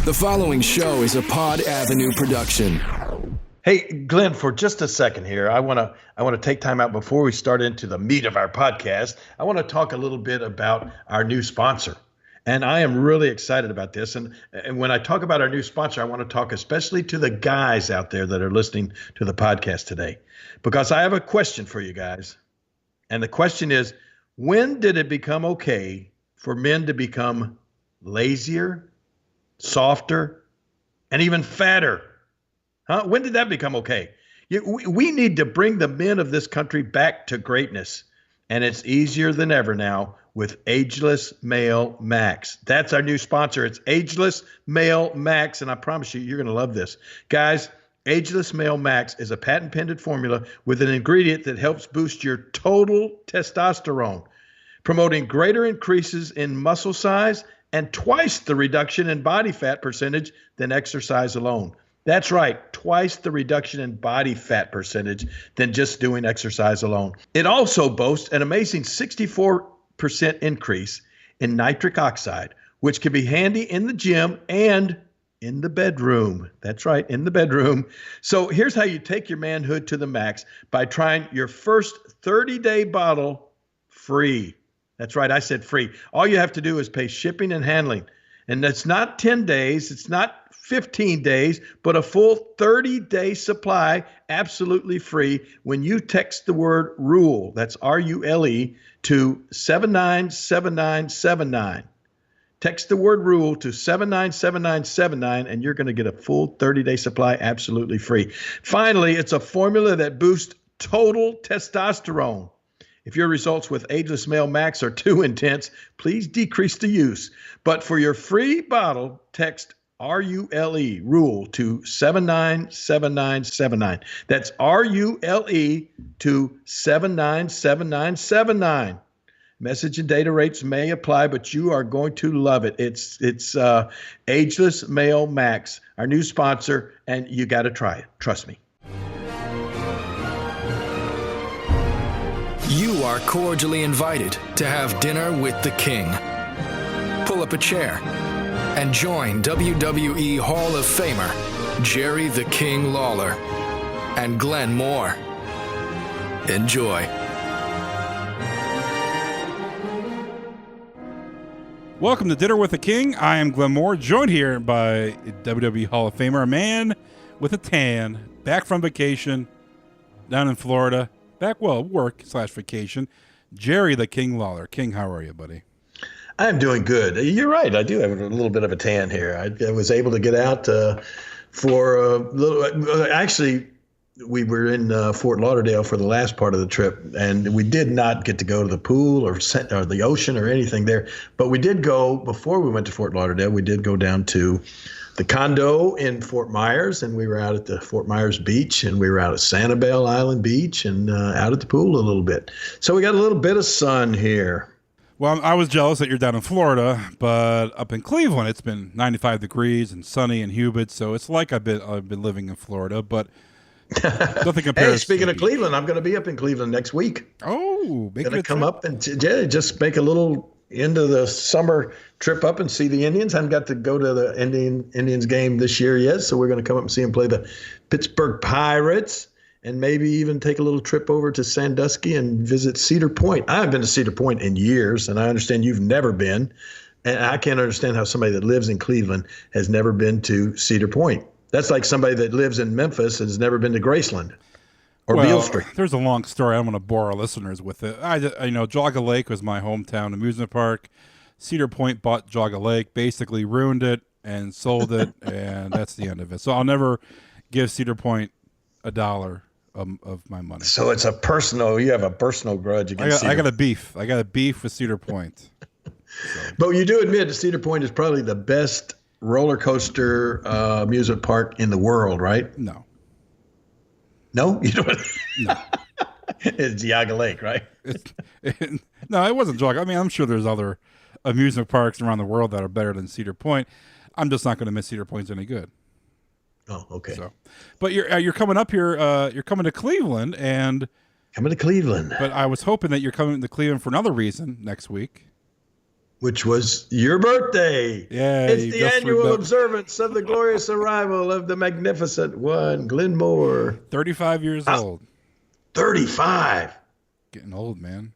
The following show is a Pod Avenue production. Hey, Glenn, for just a second here, I want to take time out before we start into the meat of our podcast. I want to talk a little bit about our new sponsor. And I am really excited about this. And when I talk about our new sponsor, I want to talk especially to the guys out there that are listening to the podcast today, because I have a question for you guys. And the question is, when did it become okay for men to become lazier, softer, and even fatter? Huh? When did that become okay? We need to bring the men of this country back to greatness. And it's easier than ever now with Ageless Male Max. That's our new sponsor. It's Ageless Male Max. And I promise you, you're going to love this. Guys, Ageless Male Max is a patent-pending formula with an ingredient that helps boost your total testosterone, promoting greater increases in muscle size and twice the reduction in body fat percentage than exercise alone. That's right, twice the reduction in body fat percentage than just doing exercise alone. It also boasts an amazing 64% increase in nitric oxide, which can be handy in the gym and in the bedroom. That's right, in the bedroom. So here's how you take your manhood to the max by trying your first 30-day bottle free. That's right, I said free. All you have to do is pay shipping and handling. And that's not 10 days, it's not 15 days, but a full 30-day supply, absolutely free, when you text the word RULE, that's R-U-L-E, to 797979. Text the word RULE to 797979, and you're going to get a full 30-day supply absolutely free. Finally, it's a formula that boosts total testosterone. If your results with Ageless Male Max are too intense, please decrease the use. But for your free bottle, text RULE, RULE, to 797979. That's RULE to 797979. Message and data rates may apply, but you are going to love it. It's Ageless Male Max, our new sponsor, and you got to try it. Trust me. You are cordially invited to have dinner with the King. Pull up a chair and join WWE Hall of Famer Jerry the King Lawler and Glenn Moore. Enjoy. Welcome to Dinner with the King. I am Glenn Moore, joined here by WWE Hall of Famer, a man with a tan, back from vacation down in Florida. Work/vacation. Jerry the King Lawler. King, how are you, buddy? I'm doing good. You're right. I do have a little bit of a tan here. I was able to get out for a little. Actually, we were in Fort Lauderdale for the last part of the trip, and we did not get to go to the pool or the ocean or anything there. But we did go, before we went to Fort Lauderdale, we did go down to the condo in Fort Myers, and we were out at the Fort Myers beach, and we were out at Sanibel Island Beach and out at the pool a little bit. So we got a little bit of sun here. Well, I was jealous that you're down in Florida, but up in Cleveland, it's been 95 degrees and sunny and humid, so it's like I've been living in Florida, but nothing compares. Hey, speaking of Cleveland, I'm going to be up in Cleveland next week. Oh, going to come up and just make a little into the summer trip up and see the Indians. I haven't got to go to the Indians game this year yet, so we're going to come up and see them play the Pittsburgh Pirates, and maybe even take a little trip over to Sandusky and visit Cedar Point. I haven't been to Cedar Point in years, and I understand you've never been, and I can't understand how somebody that lives in Cleveland has never been to Cedar Point. That's like somebody that lives in Memphis and has never been to Graceland or Beale Street. There's a long story. I don't want to bore our listeners with it. I Jogga Lake was my hometown amusement park. Cedar Point bought Jogga Lake, basically ruined it and sold it, and that's the end of it. So I'll never give Cedar Point $1 of my money. So it's you have a personal grudge against Cedar. I got a beef. I got a beef with Cedar Point. So. But you do admit that Cedar Point is probably the best roller coaster amusement park in the world, right? No. No? You don't? No. It's Jogga Lake, right? No, it wasn't Jogga. I mean, I'm sure there's other amusement parks around the world that are better than Cedar Point. I'm just not going to miss Cedar Point's any good. Oh, okay. So, but you're coming up here. You're coming to Cleveland, and coming to Cleveland. But I was hoping that you're coming to Cleveland for another reason next week. which was your birthday. Yeah, It's you the just annual remember- observance of the glorious arrival of the magnificent one, Glenn Moore. 35 years old. 35. Getting old, man.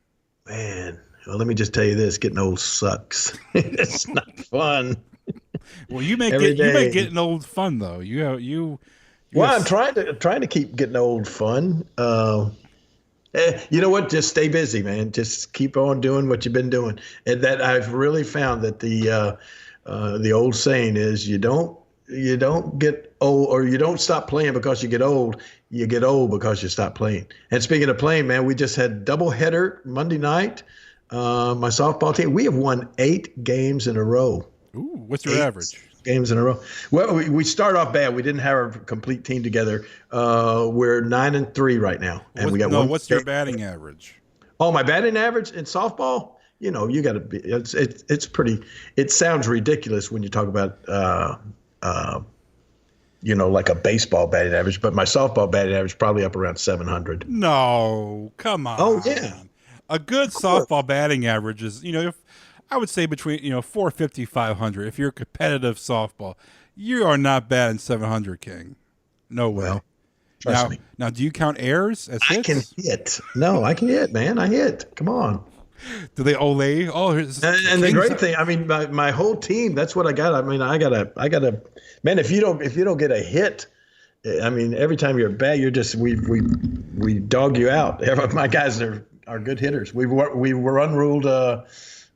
Man, well, let me just tell you this: getting old sucks. It's not fun. Well, you make Every day. getting old fun though. You Well, I'm trying to keep getting old fun. You know what? Just stay busy, man. Just keep on doing what you've been doing. And that I've really found that the old saying is you don't get old, or you don't stop playing because you get old. You get old because you stop playing. And speaking of playing, man, we just had doubleheader Monday night. My softball team, we have won 8 games in a row. Ooh, what's your average? Games in a row. Well, we start off bad. We didn't have our complete team together. We're 9-3 right now, and we got one. What's your batting average? Oh, my batting average in softball. You know, you got to be. It's pretty. It sounds ridiculous when you talk about like a baseball batting average, but my softball batting average is probably up around 700. No, come on. Oh yeah. A good softball batting average is, I would say between 450, 500. If you're a competitive softball, you are not batting 700, King. No way. Well, trust me. Now, do you count errors as hits? I can hit. No, I can hit, man. I hit. Come on. Do they olay? Oh, and the great thing, I mean, my whole team. That's what I got. I mean, I gotta. Man, if you don't get a hit, I mean, every time you're bad, you're just we dog you out. My guys are good hitters. We were unruled.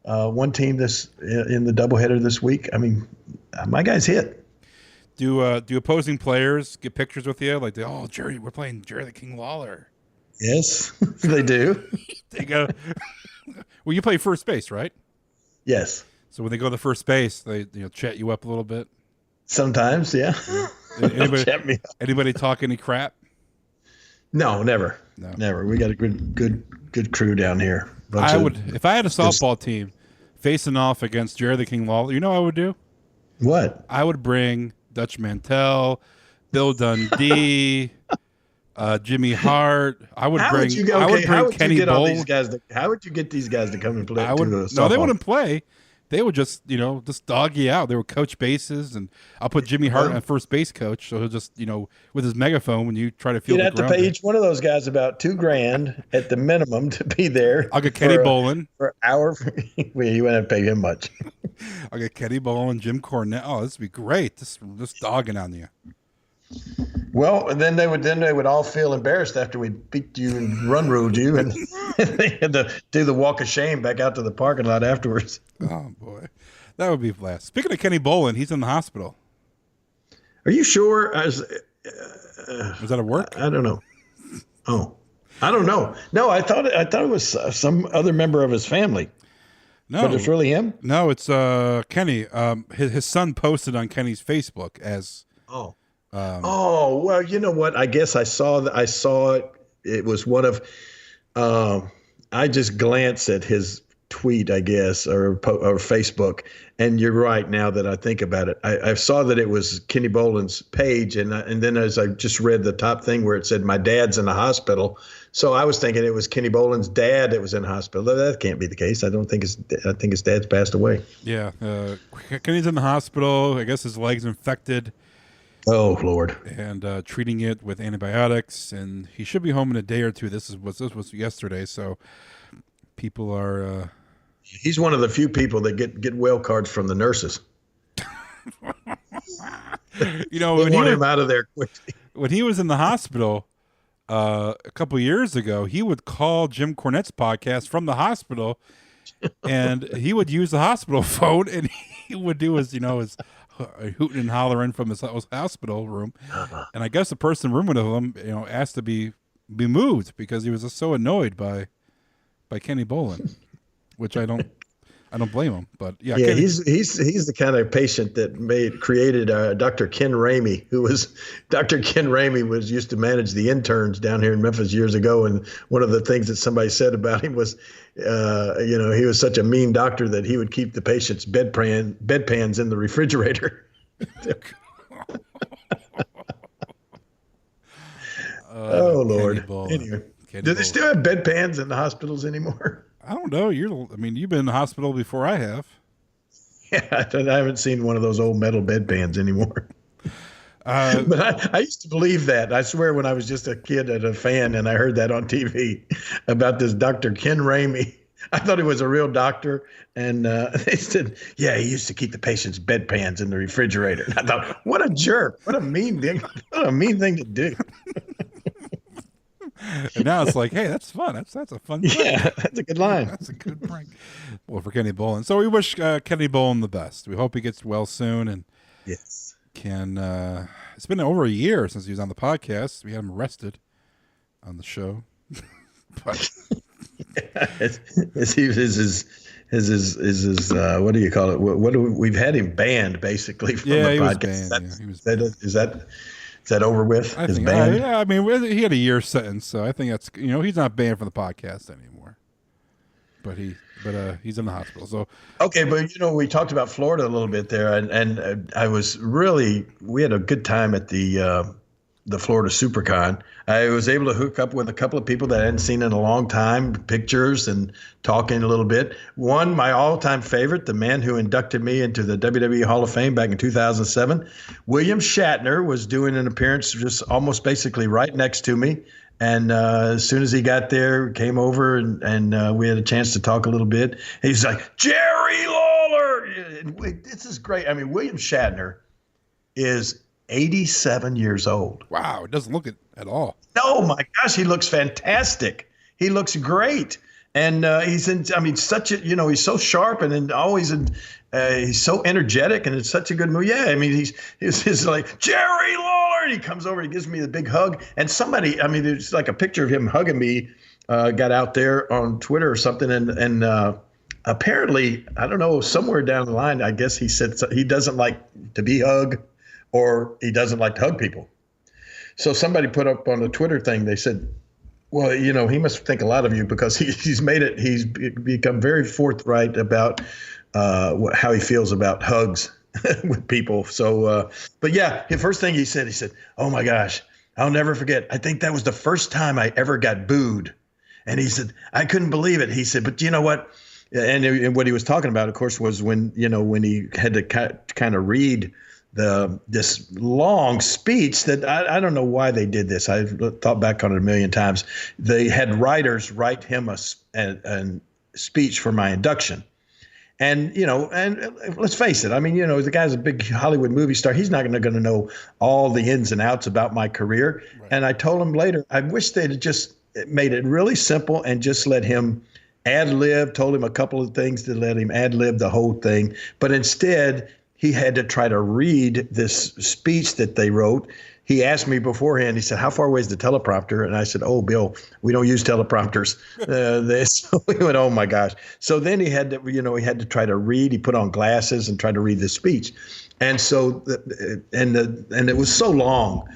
One team in the doubleheader this week. I mean, my guys hit. Do opposing players get pictures with you? Like, Jerry, we're playing Jerry the King Lawler. Yes, they do. They go. Well, you play first base, right? Yes. So when they go to first base, they chat you up a little bit. Sometimes, yeah. Anybody talk any crap? No, never. No. Never. We got a good crew down here. If I had a softball team facing off against Jerry the King Lawler, you know what I would do? What? I would bring Dutch Mantell, Bill Dundee, Jimmy Hart. I would bring Kenny Bowl. How would you get these guys to come and play? No, they wouldn't play. They would just dog you out. They would coach bases, and I'll put Jimmy Hart on first base coach, so he'll just with his megaphone when you try to field. You'd have to pay each one of those guys about $2,000 at the minimum to be there. I'll get Kenny Bolin for an hour. Well, you wouldn't have to pay him much. I'll get Kenny Bolin, Jim Cornette. Oh, this would be great. Just dogging on you. Well, and then they would all feel embarrassed after we beat you and run ruled you, and they had to do the walk of shame back out to the parking lot afterwards. Oh boy, that would be a blast. Speaking of Kenny Bolin, he's in the hospital. Are you sure? Was that at work? I don't know. Oh, I don't know. No, I thought it was some other member of his family. No, but it's really him. No, it's Kenny. His son posted on Kenny's Facebook as. Oh. Well, you know what? I guess I saw it. It was one of. I just glanced at his tweet, I guess, or Facebook, and you're right. Now that I think about it, I saw that it was Kenny Bolin's page, and then as I just read the top thing where it said "My dad's in the hospital," so I was thinking it was Kenny Bolin's dad that was in the hospital. That can't be the case. I think his dad's passed away. Yeah, Kenny's in the hospital. I guess his leg's infected. Oh Lord! And treating it with antibiotics, and he should be home in a day or two. This was yesterday, so people are. He's one of the few people that get well cards from the nurses. When he want him out of there quickly. When he was in the hospital a couple years ago, he would call Jim Cornette's podcast from the hospital, and he would use the hospital phone, and he would do his hooting and hollering from his hospital room, and I guess the person rooming with him, asked to be moved because he was just so annoyed by Kenny Bolin, which I don't blame him. But yeah, Kenny, he's the kind of patient that created Dr. Ken Ramey, Dr. Ken Ramey used to manage the interns down here in Memphis years ago, and one of the things that somebody said about him was, he was such a mean doctor that he would keep the patient's bedpans in the refrigerator. Oh Lord! Anyway, do they still have bedpans in the hospitals anymore? I don't know. You've been in the hospital before I have. Yeah, I haven't seen one of those old metal bedpans anymore. But I used to believe that. I swear when I was just a kid and a fan and I heard that on TV about this Dr. Ken Ramey, I thought he was a real doctor. And they said, yeah, he used to keep the patient's bedpans in the refrigerator. And I thought, what a jerk. What a mean thing. What a mean thing to do. And now it's like, hey, that's fun. That's a fun prank. Yeah, that's a good line. That's a good prank. Well, for Kenny Bolin. So we wish Kenny Bolin the best. We hope he gets well soon and Yes. can. It's been over a year since he was on the podcast. We had him arrested on the show. But is his what do you call it? What do we've had him banned basically from the he was podcast. banned. Yeah, he was. Is that over with? I think. Yeah, I mean, he had a year sentence, so I think that's he's not banned from the podcast anymore. But he's in the hospital. So okay, but we talked about Florida a little bit there, and we had a good time at the Florida SuperCon. I was able to hook up with a couple of people that I hadn't seen in a long time, pictures and talking a little bit. One, my all-time favorite, the man who inducted me into the WWE Hall of Fame back in 2007, William Shatner, was doing an appearance just almost basically right next to me. And as soon as he got there, came over and we had a chance to talk a little bit. He's like, Jerry Lawler. This is great. I mean, William Shatner is 87 years old. wow, it doesn't look it at all. Oh my gosh, he looks fantastic. He looks great. And he's such a, he's so sharp and always he's so energetic and it's such a good movie. Yeah, I mean, he's like, Jerry Lawler. And he comes over, he gives me the big hug. And somebody, I mean, there's like a picture of him hugging me, got out there on Twitter or something. And apparently, I don't know, somewhere down the line, I guess he said he doesn't like to be hugged or he doesn't like to hug people. So somebody put up on the Twitter thing, they said, well, he must think a lot of you because he's become very forthright about how he feels about hugs with people. So, but yeah, the first thing he said, oh my gosh, I'll never forget. I think that was the first time I ever got booed. And he said, I couldn't believe it. He said, but you know what? And what he was talking about, of course, was when he had to kind of read this long speech that I don't know why they did this. I've thought back on it a million times. They had writers write him a speech for my induction. And, let's face it. I mean, the guy's a big Hollywood movie star. He's not going to know all the ins and outs about my career. Right. And I told him later, I wish they'd have just made it really simple and just let him ad-lib, told him a couple of things to let him ad-lib the whole thing. But instead, he had to try to read this speech that they wrote. He asked me beforehand, he said, how far away is the teleprompter? And I said, oh, Bill, we don't use teleprompters. So we went, oh my gosh. So then he had to try to read. He put on glasses and tried to read the speech. And so, and it was so long.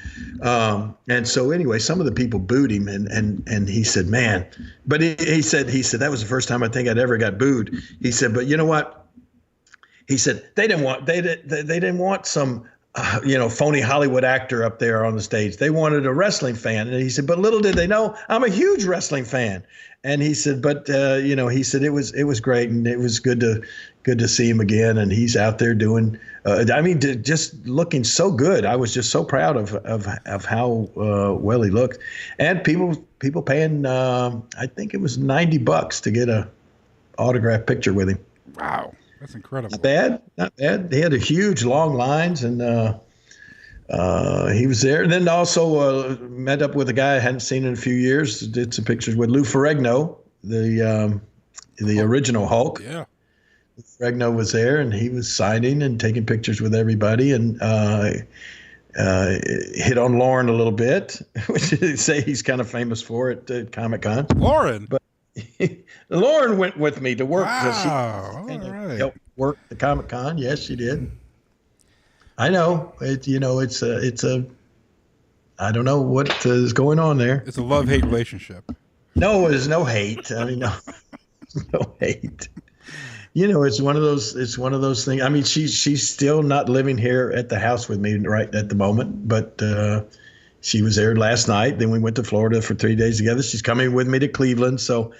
And so anyway, some of the people booed him and he said, man, but he said, that was the first time I think I'd ever got booed. He said, but you know what? He said they didn't want some phony Hollywood actor up there on the stage. They wanted a wrestling fan. And he said, but little did they know I'm a huge wrestling fan. And he said, but he said it was great and it was good to see him again. And he's out there doing just looking so good. I was just so proud of how well he looked. And people paying I think it was $90 to get a autographed picture with him. Wow. That's incredible. Not bad. They had a huge long lines, and he was there. And then also met up with a guy I hadn't seen in a few years. Did some pictures with Lou Ferrigno, the original Hulk. Yeah, Ferrigno was there, and he was signing and taking pictures with everybody, and hit on Lauren a little bit, which they say he's kind of famous for at Comic-Con. Lauren, but. Lauren went with me to work. Wow, all right. Helped work the Comic-Con. Yes, she did. I know. It's a I don't know what is going on there. It's a love-hate relationship. No, there's no hate. I mean, no hate. It's one of those things. I mean, she's still not living here at the house with me right at the moment, but She was there last night. Then we went to Florida for 3 days together. She's coming with me to Cleveland. So,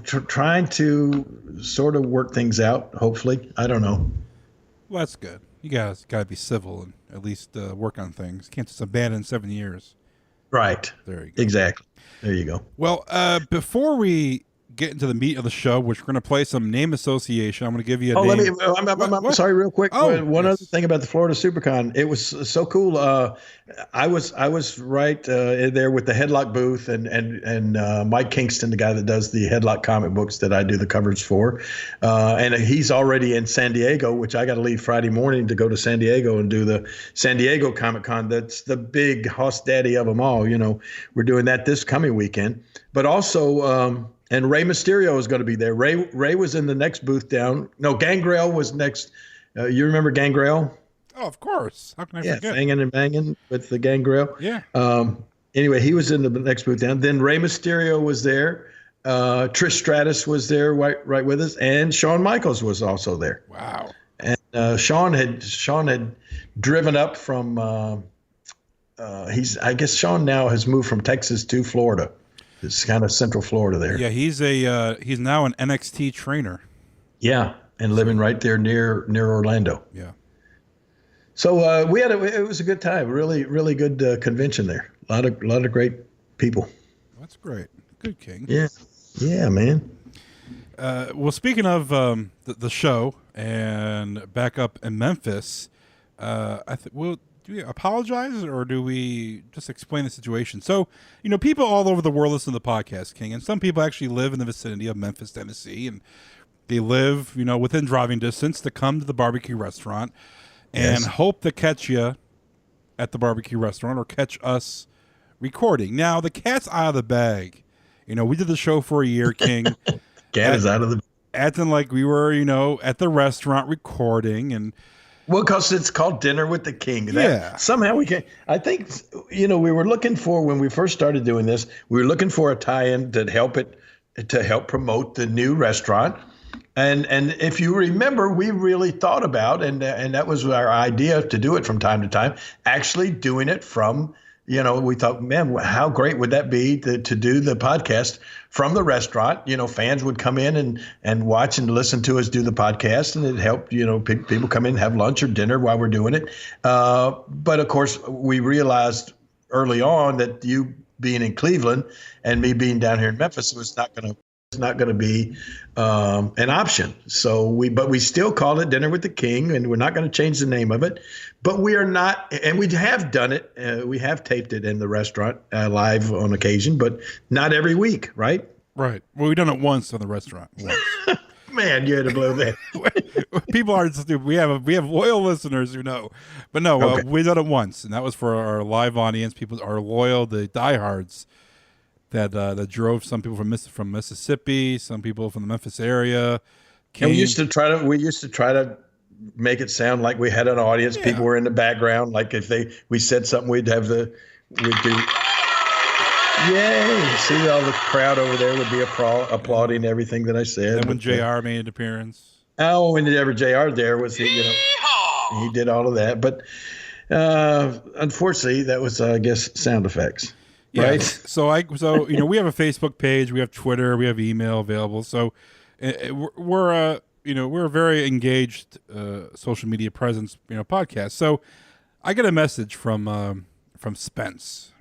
trying to sort of work things out, hopefully. I don't know. Well, that's good. You guys got to be civil and at least work on things. You can't just abandon 7 years. Right. There you go. Exactly. There you go. Well, before we get into the meat of the show, which we're going to play some name association, I'm going to give you a name. I'm sorry, real quick. One yes. other thing about the Florida SuperCon. It was so cool. I was right there with the Headlock booth and Mike Kingston, the guy that does the Headlock comic books that I do the covers for. And he's already in San Diego, which I got to leave Friday morning to go to San Diego and do the San Diego Comic Con. That's the big hoss daddy of them all. We're doing that this coming weekend. But also, and Rey Mysterio is going to be there. Ray was in the next booth down. No, Gangrel was next. You remember Gangrel? Oh, of course. How can I forget? Banging and banging with the Gangrel. Yeah. Anyway, he was in the next booth down. Then Rey Mysterio was there. Trish Stratus was there right with us. And Shawn Michaels was also there. Wow. And Shawn had driven up from I guess Shawn now has moved from Texas to Florida. It's kind of Central Florida there. Yeah, he's now an NXT trainer. Yeah, and living right there near Orlando. Yeah. So it was a good time. Really, really good convention there. A lot of great people. That's great. Good, King. Yeah, man. Well, speaking of the show and back up in Memphis, do we apologize or do we just explain the situation? So, people all over the world listen to the podcast, King, and some people actually live in the vicinity of Memphis, Tennessee, and they live, within driving distance to come to the barbecue restaurant and hope to catch you at the barbecue restaurant or catch us recording. Now, the cat's out of the bag. We did the show for a year, King. Cat is out of the acting like we were, at the restaurant recording and. Well, because it's called Dinner with the King. Somehow we can. I think, we were looking for, when we first started doing this, we were looking for a tie-in to help promote the new restaurant. And if you remember, we really thought about, and that was our idea to do it from time to time, actually doing it from, we thought, man, how great would that be to do the podcast from the restaurant? Fans would come in and watch and listen to us do the podcast, and it helped, people come in, have lunch or dinner while we're doing it. But of course, we realized early on that you being in Cleveland and me being down here in Memphis was not going to be an option. So we still call it Dinner with the King, and we're not going to change the name of it. But we are not, and we have done it. We have taped it in the restaurant live on occasion, but not every week, right? Right. Well, we've done it once in the restaurant. Man, you had to blow that. People aren't stupid. We have loyal listeners who know, but no, Okay. we done it once, and that was for our live audience. People are loyal, the diehards. That drove some people from Mississippi, some people from the Memphis area. And we used to try to make it sound like we had an audience. Yeah. People were in the background. Like if we said something, we'd do. Yay! See all the crowd over there would be applauding everything that I said. And when JR made an appearance. Oh, whenever JR there was, he did all of that. But unfortunately, that was, I guess, sound effects. Yeah. Right. So we have a Facebook page, we have Twitter, we have email available. So we're a very engaged social media presence, podcast. So I get a message from Spence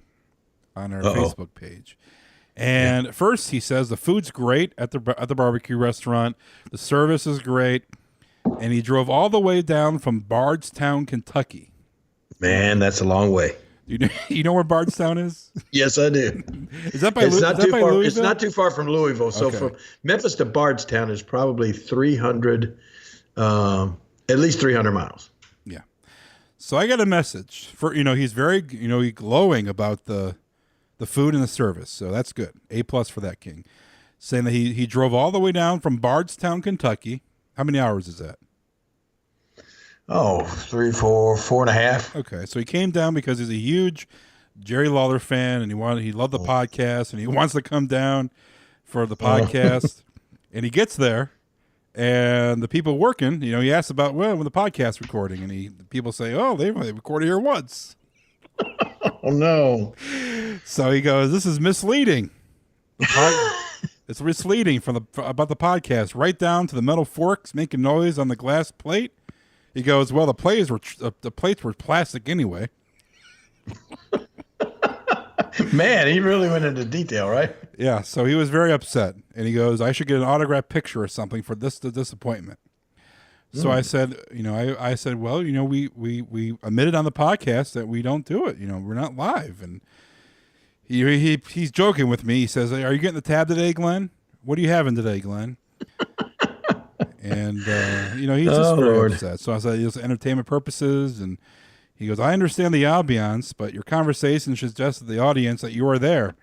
on our Facebook page. And first he says the food's great at the barbecue restaurant. The service is great. And he drove all the way down from Bardstown, Kentucky. Man, that's a long way. You know where Bardstown is? Yes, I do. Is that by? It's not too far. Louisville? It's not too far from Louisville. So from Memphis to Bardstown is probably 300, at least 300 miles. Yeah. So I got a message for he's very glowing about the food and the service. So that's good. A+ for that, King. Saying that he drove all the way down from Bardstown, Kentucky. How many hours is that? Oh, 3, 4, 4.5. Okay, so he came down because he's a huge Jerry Lawler fan, and he loved the podcast, and he wants to come down for the podcast. And he gets there, and the people working, he asks about when the podcast recording, and people say, oh, they recorded here once. Oh no. So he goes, "This is misleading. It's misleading about the podcast, right down to the metal forks making noise on the glass plate." He goes, "Well, the plates were plastic anyway." Man, he really went into detail, right? Yeah, so he was very upset, and he goes, "I should get an autographed picture or something for the disappointment." So I said, I said, "Well, we admitted on the podcast that we don't do it. We're not live." And he's joking with me. He says, "Are you getting the tab today, Glenn? What are you having today, Glenn?" And he's just very upset. So I said, "It's entertainment purposes," and he goes, "I understand the ambiance, but your conversation suggests to the audience that you are there."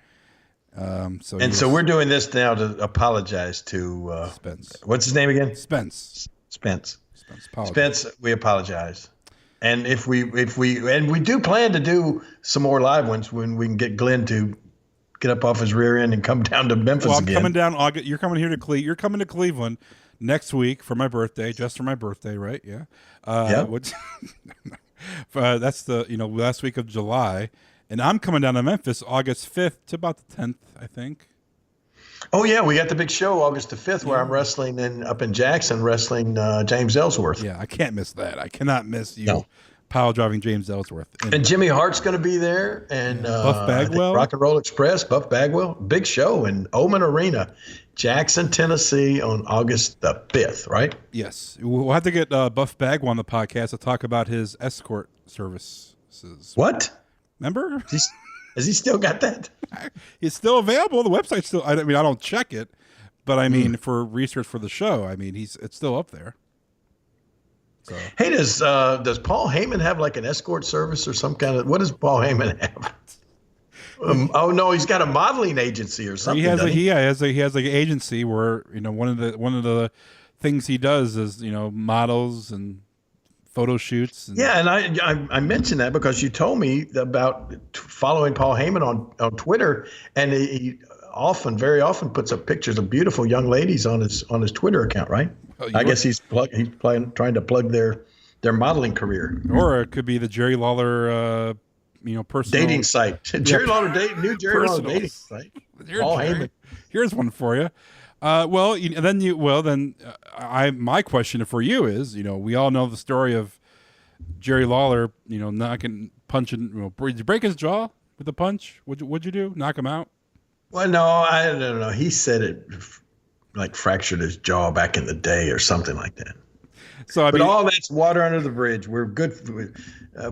So we're doing this now to apologize to Spence. What's his name again? Spence. Spence, we apologize. And if we do plan to do some more live ones when we can get Glenn to get up off his rear end and come down to Memphis I'm again. coming down August. You're coming here to Cleveland. You're coming to Cleveland next week for my birthday, just for my birthday, right? Yeah. That's the last week of July, and I'm coming down to Memphis August 5th to about the 10th, I think. Oh yeah, we got the big show August the 5th where I'm wrestling up in Jackson, wrestling James Ellsworth. Yeah, I can't miss that. I cannot miss you pile driving James Ellsworth. And Jimmy Hart's going to be there, and Buff Bagwell, Rock and Roll Express, Buff Bagwell, big show in Owen Arena, Jackson, Tennessee, on August the 5th. Right? Yes, we'll have to get Buff Bagwell on the podcast to talk about his escort services. What? Remember? Has he still got that? It's still available. The website's still. I mean, I don't check it, but I mean, for research for the show, I mean, it's still up there. So. Hey, does Paul Heyman have like an escort service or some kind of? What does Paul Heyman have? Oh no, he's got a modeling agency or something. He has an agency where one of the things he does is models and photo shoots. And I mentioned that because you told me about following Paul Heyman on Twitter, and he very often puts up pictures of beautiful young ladies on his Twitter account, right? I guess he's trying to plug their modeling career. Or it could be the Jerry Lawler, personal dating site. Jerry Lawler new Jerry Lawler dating site. Paul Heyman. Here's one for you. My question for you is, we all know the story of Jerry Lawler, punching. Did you break his jaw with a punch? What'd you do? Knock him out? Well, no, I don't know. He said it like fractured his jaw back in the day or something like that. So but all that's water under the bridge. We're good.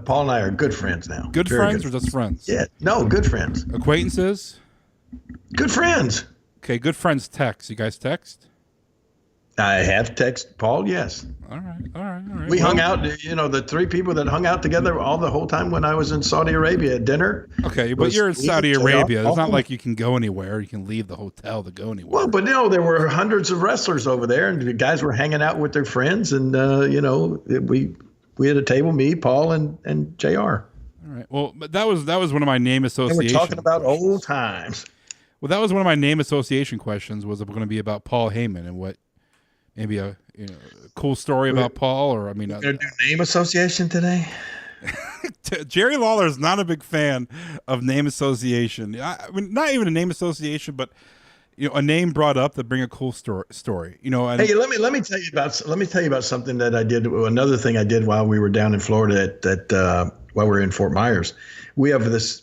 Paul and I are good friends now. Good friends or just friends? Yeah, no, good friends. Acquaintances? Good friends. Okay, good friends text. You guys text? I have text Paul, yes. All right. We hung out, the three people that hung out together the whole time when I was in Saudi Arabia at dinner. Okay, but you're in Saudi Arabia. It's not like you can go anywhere. You can leave the hotel to go anywhere. Well, but there were hundreds of wrestlers over there, and the guys were hanging out with their friends, and we had a table, me, Paul, and JR. All right. Well, but that was one of my name association. And we're talking about old times. Well, that was one of my name association questions. Was going to be about Paul Heyman and what maybe a cool story about Paul, or we're going to do name association today. Jerry Lawler is not a big fan of name association. I mean, not even a name association, but a name brought up to bring a cool story. And, hey, let me tell you about something that I did. Another thing I did while we were down in Florida while we were in Fort Myers. We have this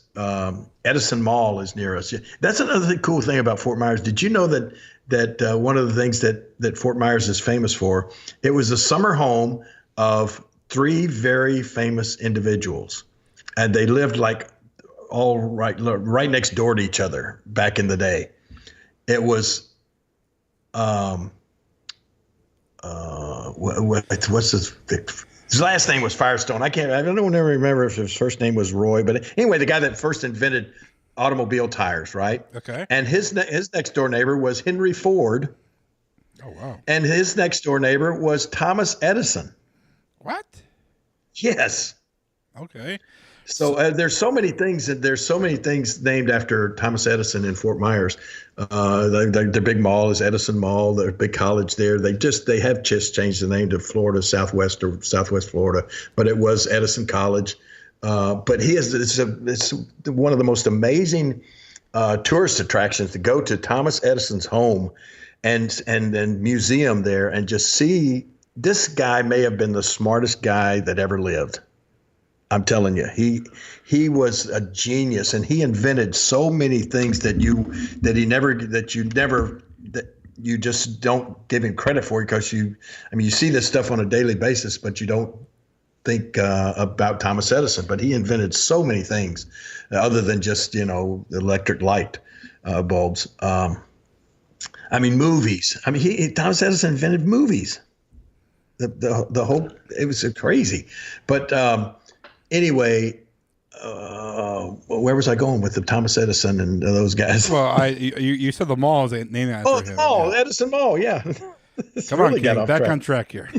Edison Mall is near us. That's another cool thing about Fort Myers. Did you know that one of the things that Fort Myers is famous for, it was a summer home of three very famous individuals, and they lived like all right next door to each other back in the day. It was what's his last name was Firestone. I don't remember if his first name was Roy, but anyway, the guy that first invented automobile tires, right? Okay. And his next door neighbor was Henry Ford. Oh wow. And his next door neighbor was Thomas Edison. What? Yes. Okay. So there's so many things named after Thomas Edison in Fort Myers. The big mall is Edison Mall. The big college there. They have just changed the name to Florida Southwest or Southwest Florida, but it was Edison College. But it's one of the most amazing tourist attractions to go to Thomas Edison's home and museum there and just see. This guy may have been the smartest guy that ever lived. I'm telling you, he was a genius, and he invented so many things that you just don't give him credit for, because you see this stuff on a daily basis, but you don't think about Thomas Edison. But he invented so many things other than just electric light bulbs. Movies. Thomas Edison invented movies. The whole, it was crazy. But anyway, where was I going with the Thomas Edison and those guys? Well, you said the mall is named after him. Oh, Edison Mall, yeah. Come on, King, back on track here.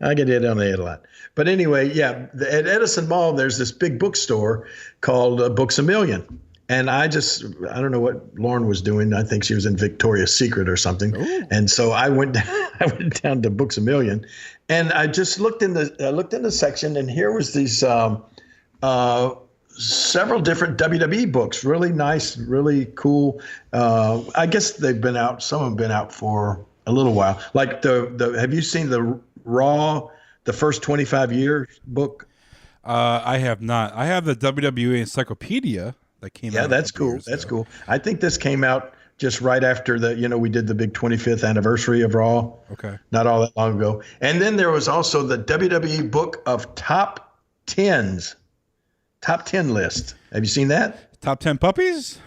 I get hit on the head a lot. But anyway, yeah, at Edison Mall, there's this big bookstore called Books A Million. And I don't know what Lauren was doing. I think she was in Victoria's Secret or something. Ooh. And so I went down to Books A Million, and I just looked in the section, and here was these several different WWE books, really nice, really cool. I guess they've been out. Some have been out for a little while. Like have you seen the Raw, the first 25 years book? I have not. I have the WWE Encyclopedia that came out. Yeah, that's cool. That's cool. I think this came out just right after we did the big 25th anniversary of Raw. Okay. Not all that long ago. And then there was also the WWE book of top 10 list. Have you seen that? Top 10 puppies?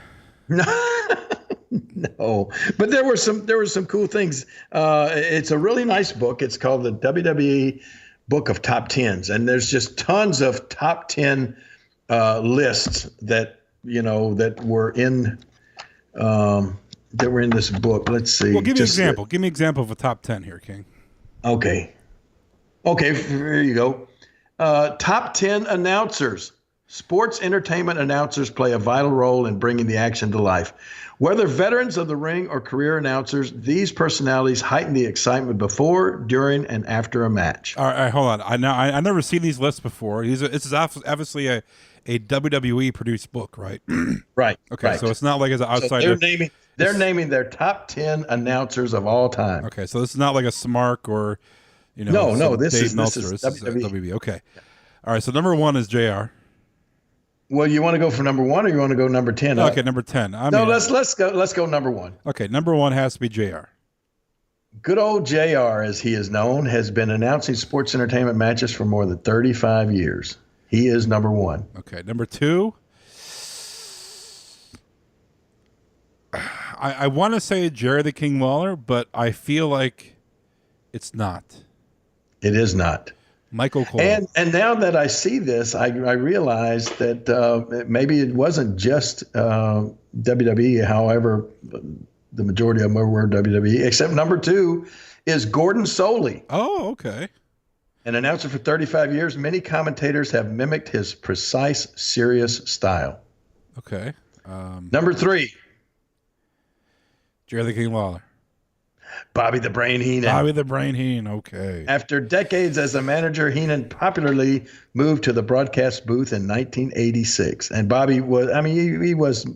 No. No. But there were some cool things. It's a really nice book. It's called the WWE Book of Top 10s, and there's just tons of top 10 lists that were in this book. Let's see. Well, give me an example. Give me an example of a top 10 here, King. Okay, here you go. Top 10 announcers. Sports entertainment announcers play a vital role in bringing the action to life. Whether veterans of the ring or career announcers, these personalities heighten the excitement before, during, and after a match. All right, hold on. I never seen these lists before. This is obviously a WWE produced book, right? Right. Okay, right. So it's not like as an outsider. So they're naming their top 10 announcers of all time. Okay, so this is not like a Smark or no. This Dave is Meltzer. This is WWE. WB. Okay. All right. So number 1 is JR. Well, you want to go for number 1 or you want to go number 10? Okay, number 10. Let's go number 1. Okay, number 1 has to be JR. Good old JR, as he is known, has been announcing sports entertainment matches for more than 35 years. He is number 1. Okay, number 2. I want to say Jerry the King Lawler, but I feel like it's not. It is not. Michael Cole. And now that I see this, I realize that maybe it wasn't just WWE. However, the majority of them were WWE, except number 2 is Gordon Solie. Oh, okay. An announcer for 35 years. Many commentators have mimicked his precise, serious style. Okay. Number 3. Jerry the King Lawler. Bobby the Brain Heenan. Bobby the Brain Heenan, okay. After decades as a manager, Heenan popularly moved to the broadcast booth in 1986. And Bobby was, he was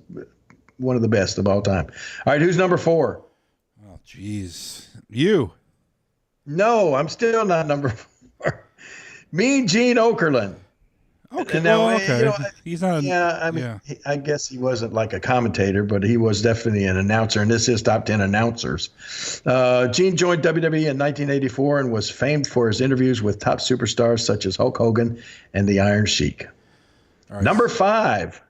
one of the best of all time. All right, who's number 4? Oh, jeez. You. No, I'm still not number 4. Mean Gene Okerlund. Okay, now, okay. He's not. I guess he wasn't like a commentator, but he was definitely an announcer, and this is top 10 announcers. Gene joined WWE in 1984 and was famed for his interviews with top superstars such as Hulk Hogan and the Iron Sheik. Right. Number 5.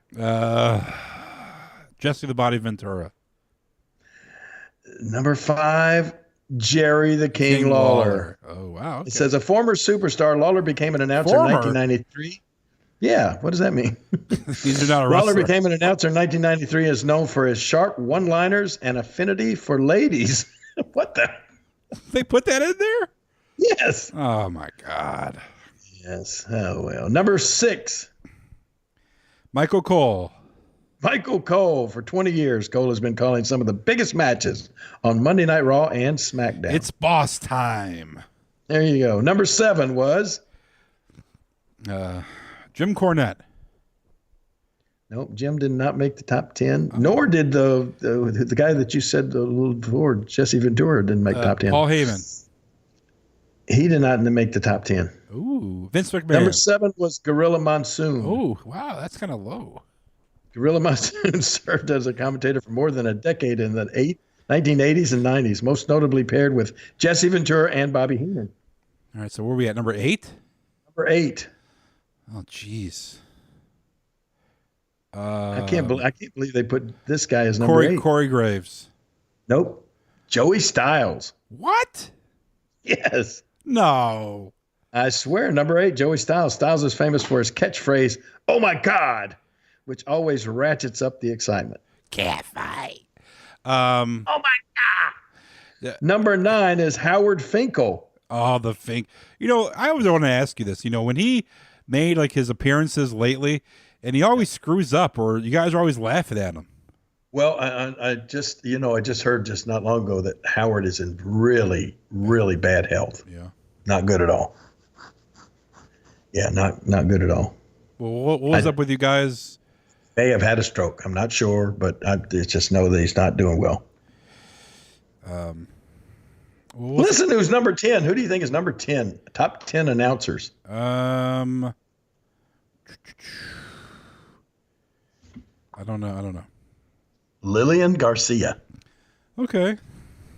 Jesse the Body Ventura. Number 5. Jerry the King Lawler. Oh, wow. Okay. It says a former superstar, Lawler became an announcer in 1993. Yeah, what does that mean? He's not a wrestler. Lawler became an announcer in 1993 and is known for his sharp one-liners and affinity for ladies. What the? They put that in there? Yes. Oh, my God. Yes. Oh, well. Number 6. Michael Cole. Michael Cole. For 20 years, Cole has been calling some of the biggest matches on Monday Night Raw and SmackDown. It's boss time. There you go. Number 7 was... Jim Cornette. Nope, Jim did not make the top 10, nor did the guy that you said a little before, Jesse Ventura, didn't make top 10. Paul Heyman. He did not make the top 10. Ooh, Vince McMahon. Number 7 was Gorilla Monsoon. Oh, wow, that's kind of low. Gorilla Monsoon served as a commentator for more than a decade in the 1980s and 90s, most notably paired with Jesse Ventura and Bobby Heenan. All right, so where are we at? Number 8? Number 8. Oh, jeez. I can't believe they put this guy as number 8. Corey Graves. Nope. Joey Styles. What? Yes. No. I swear, number 8, Joey Styles. Styles is famous for his catchphrase, "Oh my God," which always ratchets up the excitement. Cat fight. Oh my God. Yeah. Number 9 is Howard Finkel. Oh, the Fink. I always want to ask you this. When he made like his appearances lately, and he always screws up, or you guys are always laughing at him. Well, I just heard just not long ago that Howard is in really, really bad health. Yeah. Not good at all. Yeah, not good at all. Well, what was up with you guys? May have had a stroke. I'm not sure, but I just know that he's not doing well. Listen, who's number 10? Who do you think is number 10? Top 10 announcers. I don't know. Lillian Garcia. Okay.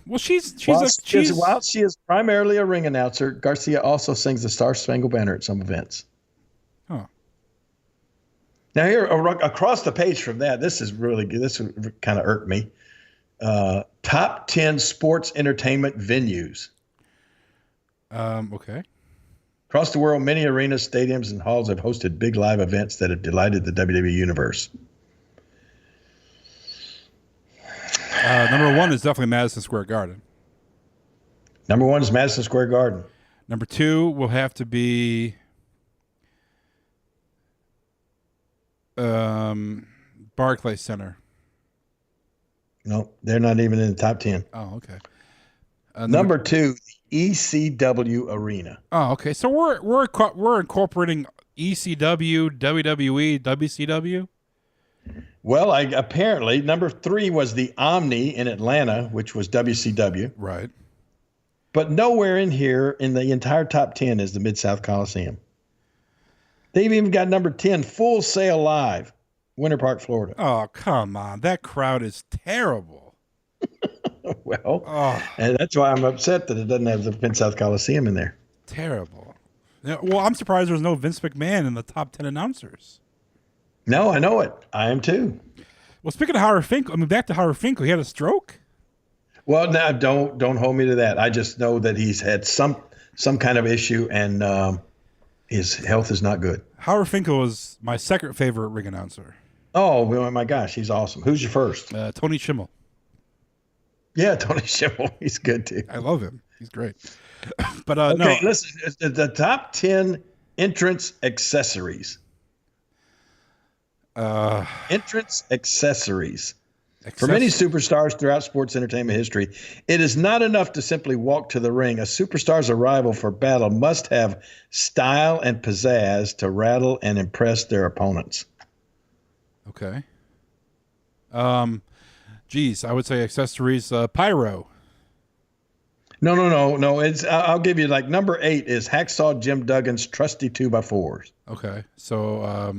Well, while she is primarily a ring announcer, Garcia also sings the Star Spangled Banner at some events. Huh. Now here, across the page from that, this is really good. This kind of irked me. Top 10 sports entertainment venues. Okay. Across the world, many arenas, stadiums, and halls have hosted big live events that have delighted the WWE universe. Number 1 is definitely Madison Square Garden. Number 1 is Madison Square Garden. Number 2 will have to be Barclays Center. No, they're not even in the top 10. Oh, okay. Number 2, ECW Arena. Oh, okay. So we're incorporating ECW, WWE, WCW. Well, apparently number 3 was the Omni in Atlanta, which was WCW. Right. But nowhere in here in the entire top 10 is the Mid-South Coliseum. They've even got number 10, Full Sail Live, Winter Park, Florida. Oh, come on. That crowd is terrible. Well, and that's why I'm upset that it doesn't have the Mid-South Coliseum in there. Terrible. Well, I'm surprised there's no Vince McMahon in the top 10 announcers. No, I know it. I am too. Well, speaking of Howard Finkel, back to Howard Finkel. He had a stroke? Well, now don't hold me to that. I just know that he's had some kind of issue, and his health is not good. Howard Finkel was my second favorite ring announcer. Oh, my gosh, he's awesome. Who's your first? Tony Schimmel. Yeah, Tony Schimmel. He's good too. I love him. He's great. But okay, no. Listen, the top 10 entrance accessories. Entrance accessories. For many superstars throughout sports entertainment history, it is not enough to simply walk to the ring. A superstar's arrival for battle must have style and pizzazz to rattle and impress their opponents. Okay. I would say accessories, pyro. No. I'll give you number 8 is Hacksaw Jim Duggan's trusty 2x4s. Okay, so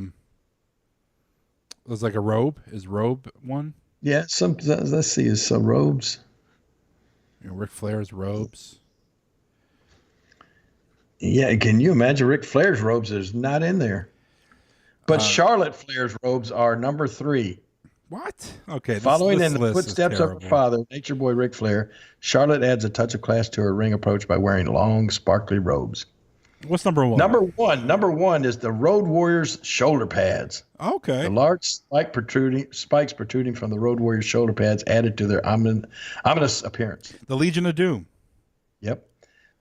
it was like a robe. Is robe one? Yeah, let's see, is some robes. Ric Flair's robes. Yeah, can you imagine Ric Flair's robes is not in there? But Charlotte Flair's robes are number 3. What? Okay. Following in the footsteps of her father, Nature Boy Ric Flair, Charlotte adds a touch of class to her ring approach by wearing long, sparkly robes. What's number 1? Number one is the Road Warriors shoulder pads. Okay. The large spikes protruding from the Road Warriors shoulder pads added to their ominous appearance. The Legion of Doom. Yep.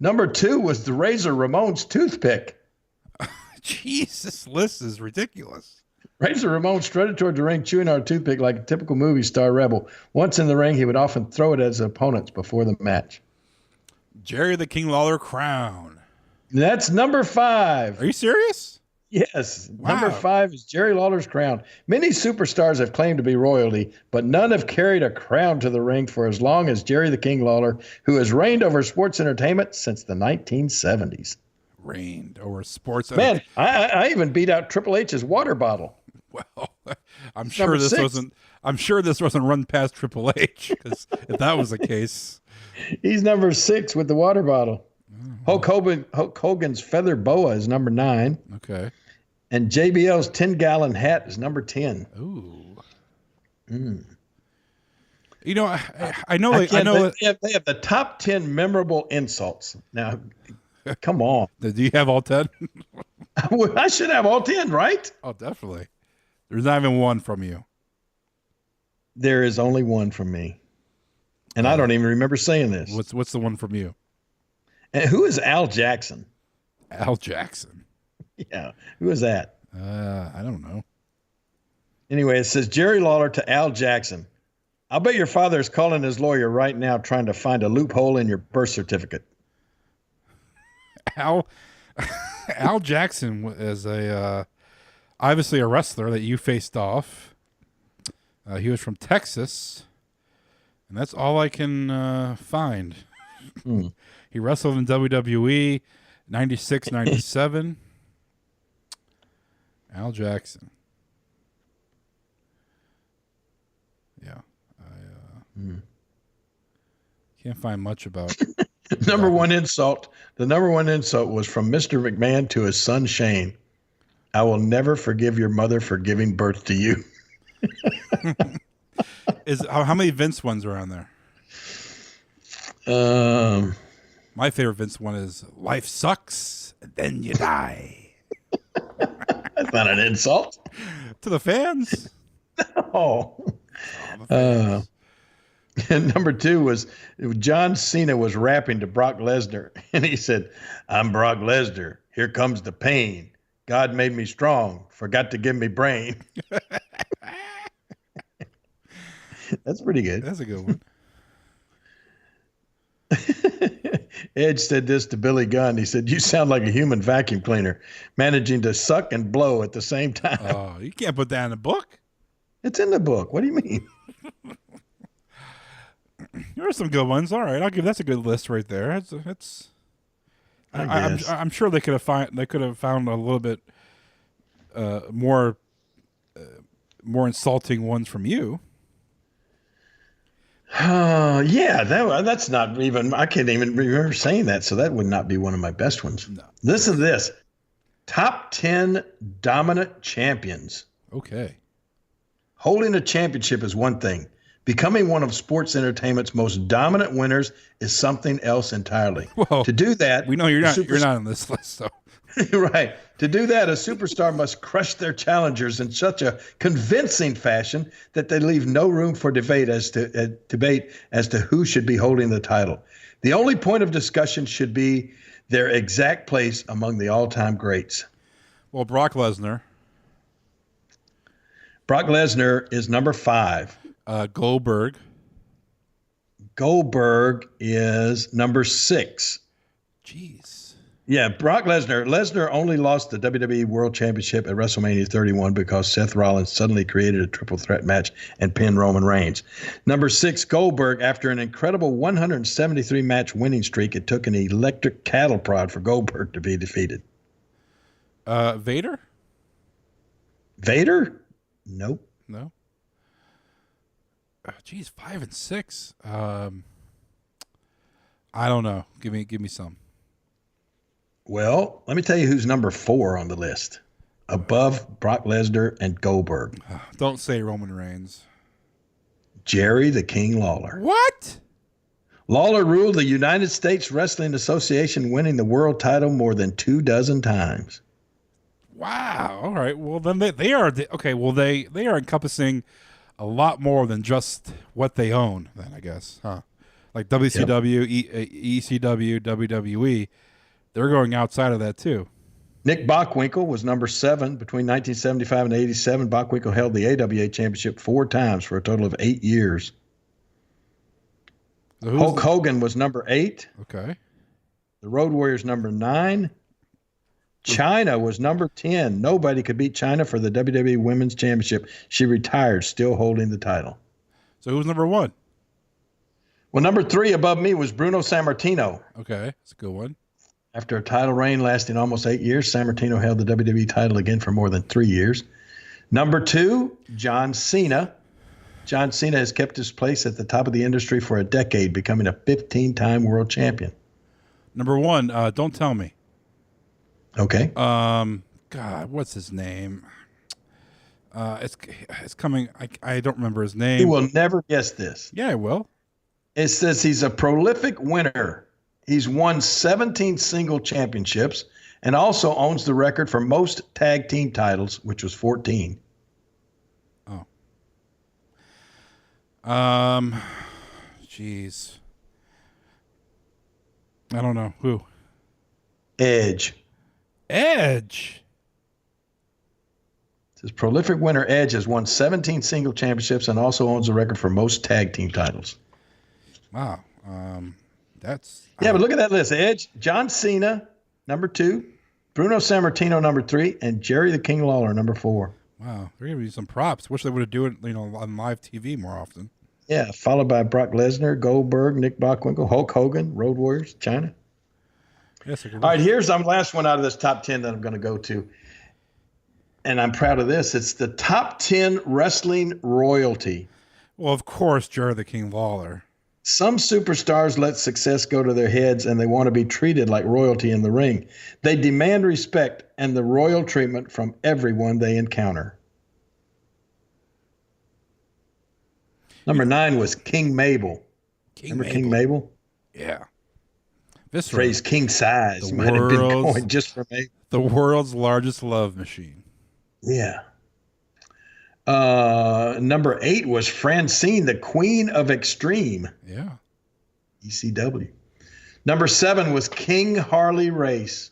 Number 2 was the Razor Ramon's toothpick. Jeez, this list is ridiculous. Razor Ramon strutted toward the ring, chewing on a toothpick like a typical movie star rebel. Once in the ring, he would often throw it at his opponents before the match. Jerry the King Lawler crown. That's number 5. Are you serious? Yes. Wow. Number 5 is Jerry Lawler's crown. Many superstars have claimed to be royalty, but none have carried a crown to the ring for as long as Jerry the King Lawler, who has reigned over sports entertainment since the 1970s. Reigned over sports. Man, I even beat out Triple H's water bottle. Well, I'm sure this wasn't run past Triple H, because if that was the case, he's number 6 with the water bottle. Hulk Hogan's feather boa is number 9. Okay. And JBL's 10-gallon hat is number 10. Ooh. Mm. You know, I know. They have the top 10 memorable insults. Now, come on. Do you have all 10? I should have all 10, right? Oh, definitely. There's not even one from you. There is only one from me. And I don't even remember saying this. What's the one from you? And who is Al Jackson? Al Jackson. Yeah. Who is that? I don't know. Anyway, it says Jerry Lawler to Al Jackson. I'll bet your father is calling his lawyer right now trying to find a loophole in your birth certificate. Al Jackson is obviously a wrestler that you faced off. He was from Texas, and that's all I can find. He wrestled in WWE 96, 97. Al Jackson. Yeah. I can't find much about Number one insult. The number one insult was from Mr. McMahon to his son Shane. I will never forgive your mother for giving birth to you. How many Vince ones are on there? My favorite Vince one is "Life sucks, and then you die." That's not an insult to the fans. Oh. And number 2 was John Cena was rapping to Brock Lesnar, and he said, "I'm Brock Lesnar. Here comes the pain. God made me strong. Forgot to give me brain." That's pretty good. That's a good one. Edge said this to Billy Gunn. He said, "You sound like a human vacuum cleaner, managing to suck and blow at the same time." Oh, you can't put that in the book. It's in the book. What do you mean? There are some good ones. All right, that's a good list right there. I'm sure they could have found a little bit more insulting ones from you. Yeah, that's not even. I can't even remember saying that, so that would not be one of my best ones. No. Listen to this: top 10 dominant champions. Okay. Holding a championship is one thing. Becoming one of sports entertainment's most dominant winners is something else entirely. Well, to do that, we know you're not on this list, so. Right. To do that, a superstar must crush their challengers in such a convincing fashion that they leave no room for debate as to who should be holding the title. The only point of discussion should be their exact place among the all-time greats. Well, Brock Lesnar. Brock Lesnar is number 5. Goldberg. Goldberg is number 6. Jeez. Yeah, Brock Lesnar. Lesnar only lost the WWE World Championship at WrestleMania 31 because Seth Rollins suddenly created a triple threat match and pinned Roman Reigns. Number 6, Goldberg. After an incredible 173 match winning streak, it took an electric cattle prod for Goldberg to be defeated. Vader? Vader? Nope. No. Geez, 5 and 6. I don't know. Give me some. Well, let me tell you who's number 4 on the list, above Brock Lesnar and Goldberg. Don't say Roman Reigns. Jerry the King Lawler. What? Lawler ruled the United States Wrestling Association, winning the world title more than 24 times. Wow. All right. Well, then they are okay. Well, they are encompassing a lot more than just what they own. Then I guess, huh? Like WCW, ECW, WWE. They're going outside of that too. Nick Bockwinkel was number 7 between 1975 and 87. Bockwinkel held the AWA championship 4 times for a total of 8 years. So Hulk Hogan was number 8. Okay. The Road Warriors number 9. China was number 10. Nobody could beat China for the WWE Women's Championship. She retired, still holding the title. So who's number 1? Well, number 3 above me was Bruno Sammartino. Okay, that's a good one. After a title reign lasting almost 8 years, Sammartino held the WWE title again for more than 3 years. Number 2, John Cena. John Cena has kept his place at the top of the industry for a decade, becoming a 15-time world champion. Number 1, Don't Tell Me. Okay. God, what's his name? It's coming. I don't remember his name. You will never guess this. Yeah, I will. It says he's a prolific winner. He's won 17 single championships and also owns the record for most tag team titles, which was 14. Oh. Jeez. I don't know. Who? Edge. Edge. His prolific winner Edge has won 17 single championships and also owns the record for most tag team titles. Wow. That's but look at that list. Edge, John Cena, number 2, Bruno Sammartino, number 3, and Jerry the King Lawler, number 4. Wow. They're giving you some props. Wish they would have do it, on live TV more often. Yeah, followed by Brock Lesnar, Goldberg, Nick Bockwinkel, Hulk Hogan, Road Warriors, China. Yes. All right, here's the last one out of this top 10 that I'm going to go to. And I'm proud of this. It's the top 10 wrestling royalty. Well, of course, Jerry the King Lawler. Some superstars let success go to their heads and they want to be treated like royalty in the ring. They demand respect and the royal treatment from everyone they encounter. Number 9 was King Mabel. Remember King Mabel? Yeah. This phrase king size might have been coined just for me. The world's largest love machine. Yeah. Number 8 was Francine, the Queen of Extreme. Yeah. ECW. Number 7 was King Harley Race.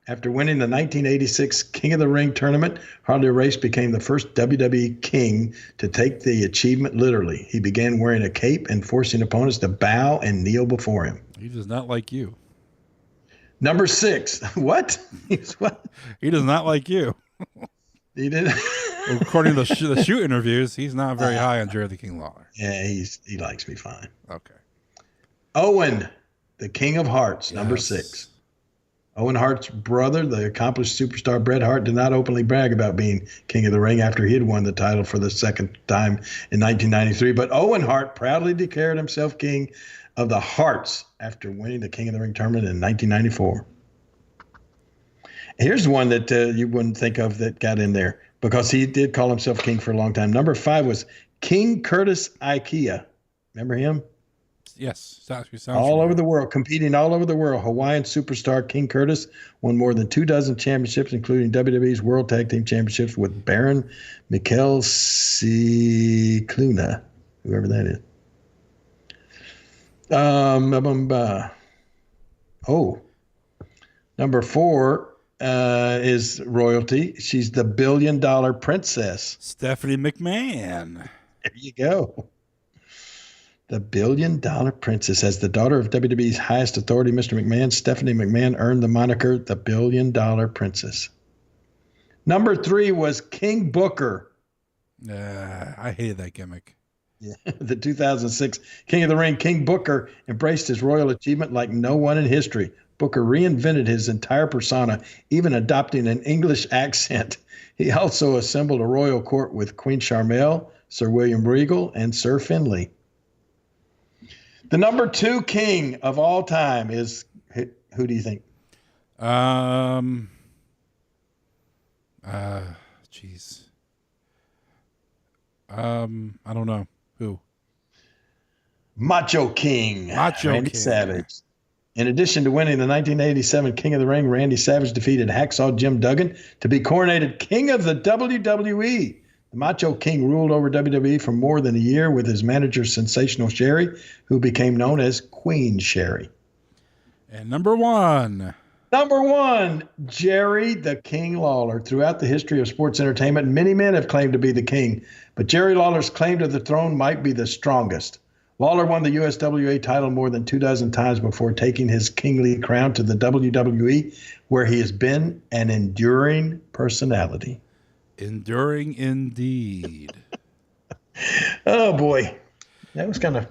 After winning the 1986 King of the Ring tournament, Harley Race became the first WWE king to take the achievement literally. He began wearing a cape and forcing opponents to bow and kneel before him. He does not like you. Number 6. What? What? He does not like you. He did. According to the shoot interviews, he's not very high on Jerry the King Lawler. Yeah, he likes me fine. Okay. Owen, the King of Hearts, number 6. Owen Hart's brother, the accomplished superstar Bret Hart, did not openly brag about being King of the Ring after he had won the title for the second time in 1993. But Owen Hart proudly declared himself King of the Hearts after winning the King of the Ring tournament in 1994. Here's one that you wouldn't think of that got in there because he did call himself king for a long time. Number 5 was King Curtis Ikea. Remember him? Yes. Sounds all over the world, competing all over the world. Hawaiian superstar King Curtis won more than 24 championships, including WWE's World Tag Team Championships with Baron Mikel Cicluna, whoever that is. Number 4 is royalty. She's the $1 billion princess. Stephanie McMahon. There you go. The $1 billion princess. As the daughter of WWE's highest authority, Mr. McMahon, Stephanie McMahon earned the moniker the $1 billion princess. Number 3 was King Booker. I hated that gimmick. Yeah. The 2006 King of the Ring, King Booker, embraced his royal achievement like no one in history. Booker reinvented his entire persona, even adopting an English accent. He also assembled a royal court with Queen Charmel, Sir William Regal, and Sir Finley. The number 2 king of all time is, who do you think? Jeez. I don't know. Who? Macho King. Randy King. Savage. In addition to winning the 1987 King of the Ring, Randy Savage defeated Hacksaw Jim Duggan to be coronated King of the WWE. The Macho King ruled over WWE for more than a year with his manager, Sensational Sherry, who became known as Queen Sherry. And number 1. Number 1, Jerry the King Lawler. Throughout the history of sports entertainment, many men have claimed to be the king, but Jerry Lawler's claim to the throne might be the strongest. Lawler won the USWA title more than 24 times before taking his kingly crown to the WWE, where he has been an enduring personality. Enduring indeed. Oh boy, that was kind of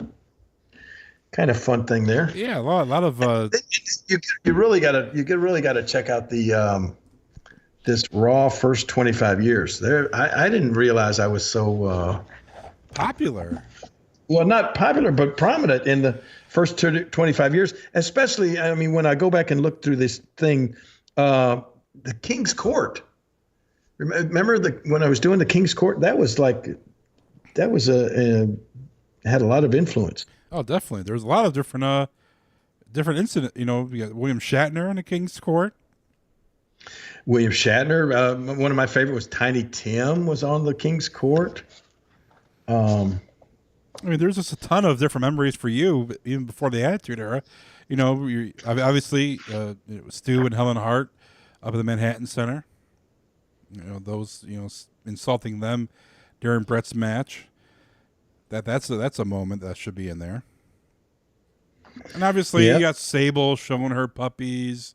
fun thing there. Yeah, a lot of. You really gotta check out the this Raw first 25 years. There, I didn't realize I was so popular. Well, not popular, but prominent in the first 25 years. Especially, I mean, when I go back and look through this thing, the King's Court. Remember when I was doing the King's Court? That was had a lot of influence. Oh, definitely. There's a lot of different incidents. You know, you got William Shatner in the King's Court. William Shatner. One of my favorite was Tiny Tim was on the King's Court. I mean, there's just a ton of different memories for you, even before the Attitude Era. You know, obviously, it was Stu and Helen Hart up at the Manhattan Center. You know, those, insulting them during Brett's match. That's a moment that should be in there. And obviously, you got Sable showing her puppies.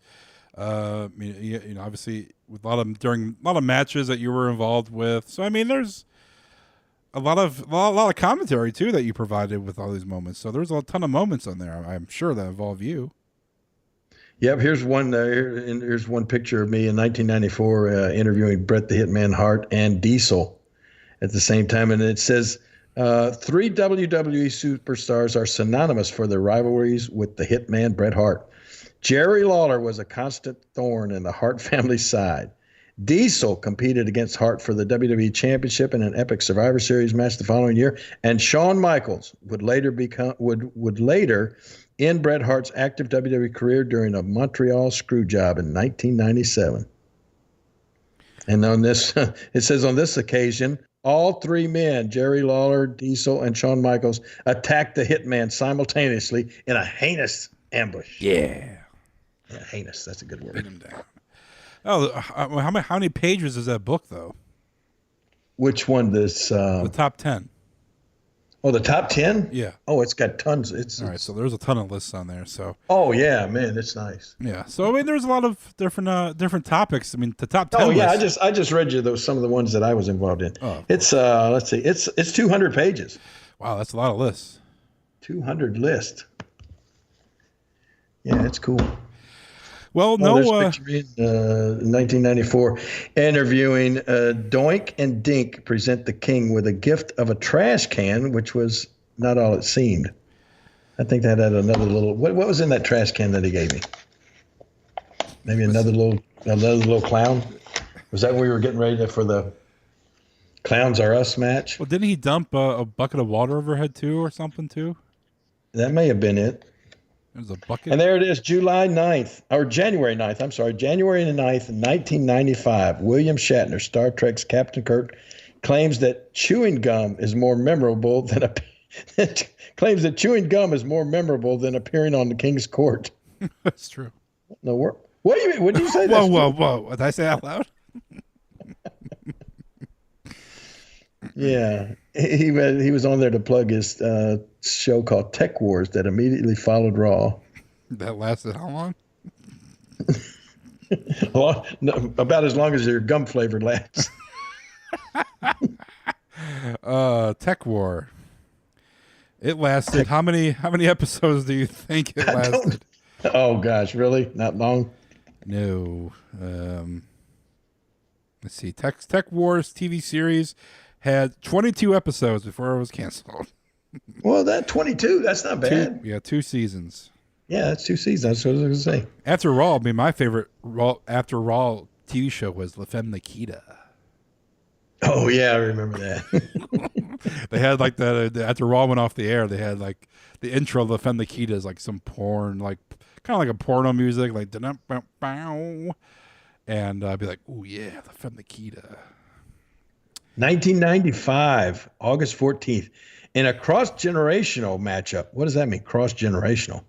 Obviously, with during a lot of matches that you were involved with. So I mean, there's a lot of commentary too that you provided with all these moments. So there's a ton of moments on there. I'm sure that involve you. Yep. Here's one. Here's one picture of me in 1994 interviewing Bret the Hitman Hart and Diesel at the same time, and it says 3 WWE superstars are synonymous for their rivalries with the Hitman Bret Hart. Jerry Lawler was a constant thorn in the Hart family's side. Diesel competed against Hart for the WWE Championship in an epic Survivor Series match the following year, and Shawn Michaels would later end Bret Hart's active WWE career during a Montreal screw job in 1997. And on this, it says on this occasion, all three men, Jerry Lawler, Diesel, and Shawn Michaels, attacked the Hitman simultaneously in a heinous ambush. Yeah, heinous. That's a good word. Beat him down. Oh, how many pages is that book, though? Which one? The top 10. Oh, the top 10? Yeah. Oh, it's got tons. All right, so there's a ton of lists on there. So. Oh yeah, man, it's nice. Yeah. So I mean, there's a lot of different topics. I mean, the top 10. Oh yeah, I just read you some of the ones that I was involved in. Oh, it's let's see, it's 200 pages. Wow, that's a lot of lists. 200 lists. Yeah, it's cool. Well, there's a picture in 1994 interviewing Doink and Dink present the King with a gift of a trash can, which was not all it seemed. I think that had another little. What was in that trash can that he gave me? Maybe another little clown. Was that when we were getting ready for the Clowns Are Us match? Well, didn't he dump a bucket of water over her head too, or something too? That may have been it. There's a bucket. And there it is, January 9th, 1995. William Shatner, Star Trek's Captain Kirk, claims that chewing gum is more memorable than appearing on the King's Court. That's true. No, what did you say? Whoa! Did I say out loud? Yeah, he was on there to plug his show called Tech Wars that immediately followed Raw. That lasted how long? About as long as your gum flavor lasts. Tech War. It lasted how many episodes do you think it lasted? Oh gosh, really? Not long? No. Let's see. Tech Wars TV series had 22 episodes before it was canceled. Well, that 22, that's not bad. 2 seasons. Yeah, that's 2 seasons. That's what I was going to say. After Raw, I mean, my favorite after Raw TV show was La Femme Nikita. Oh, yeah, I remember that. They had like after Raw went off the air, they had like the intro of La Femme Nikita is like some porn, like kind of like a porno music, like and I'd be like, oh yeah, La Femme Nikita. 1995, August 14th, in a cross-generational matchup. What does that mean, cross-generational?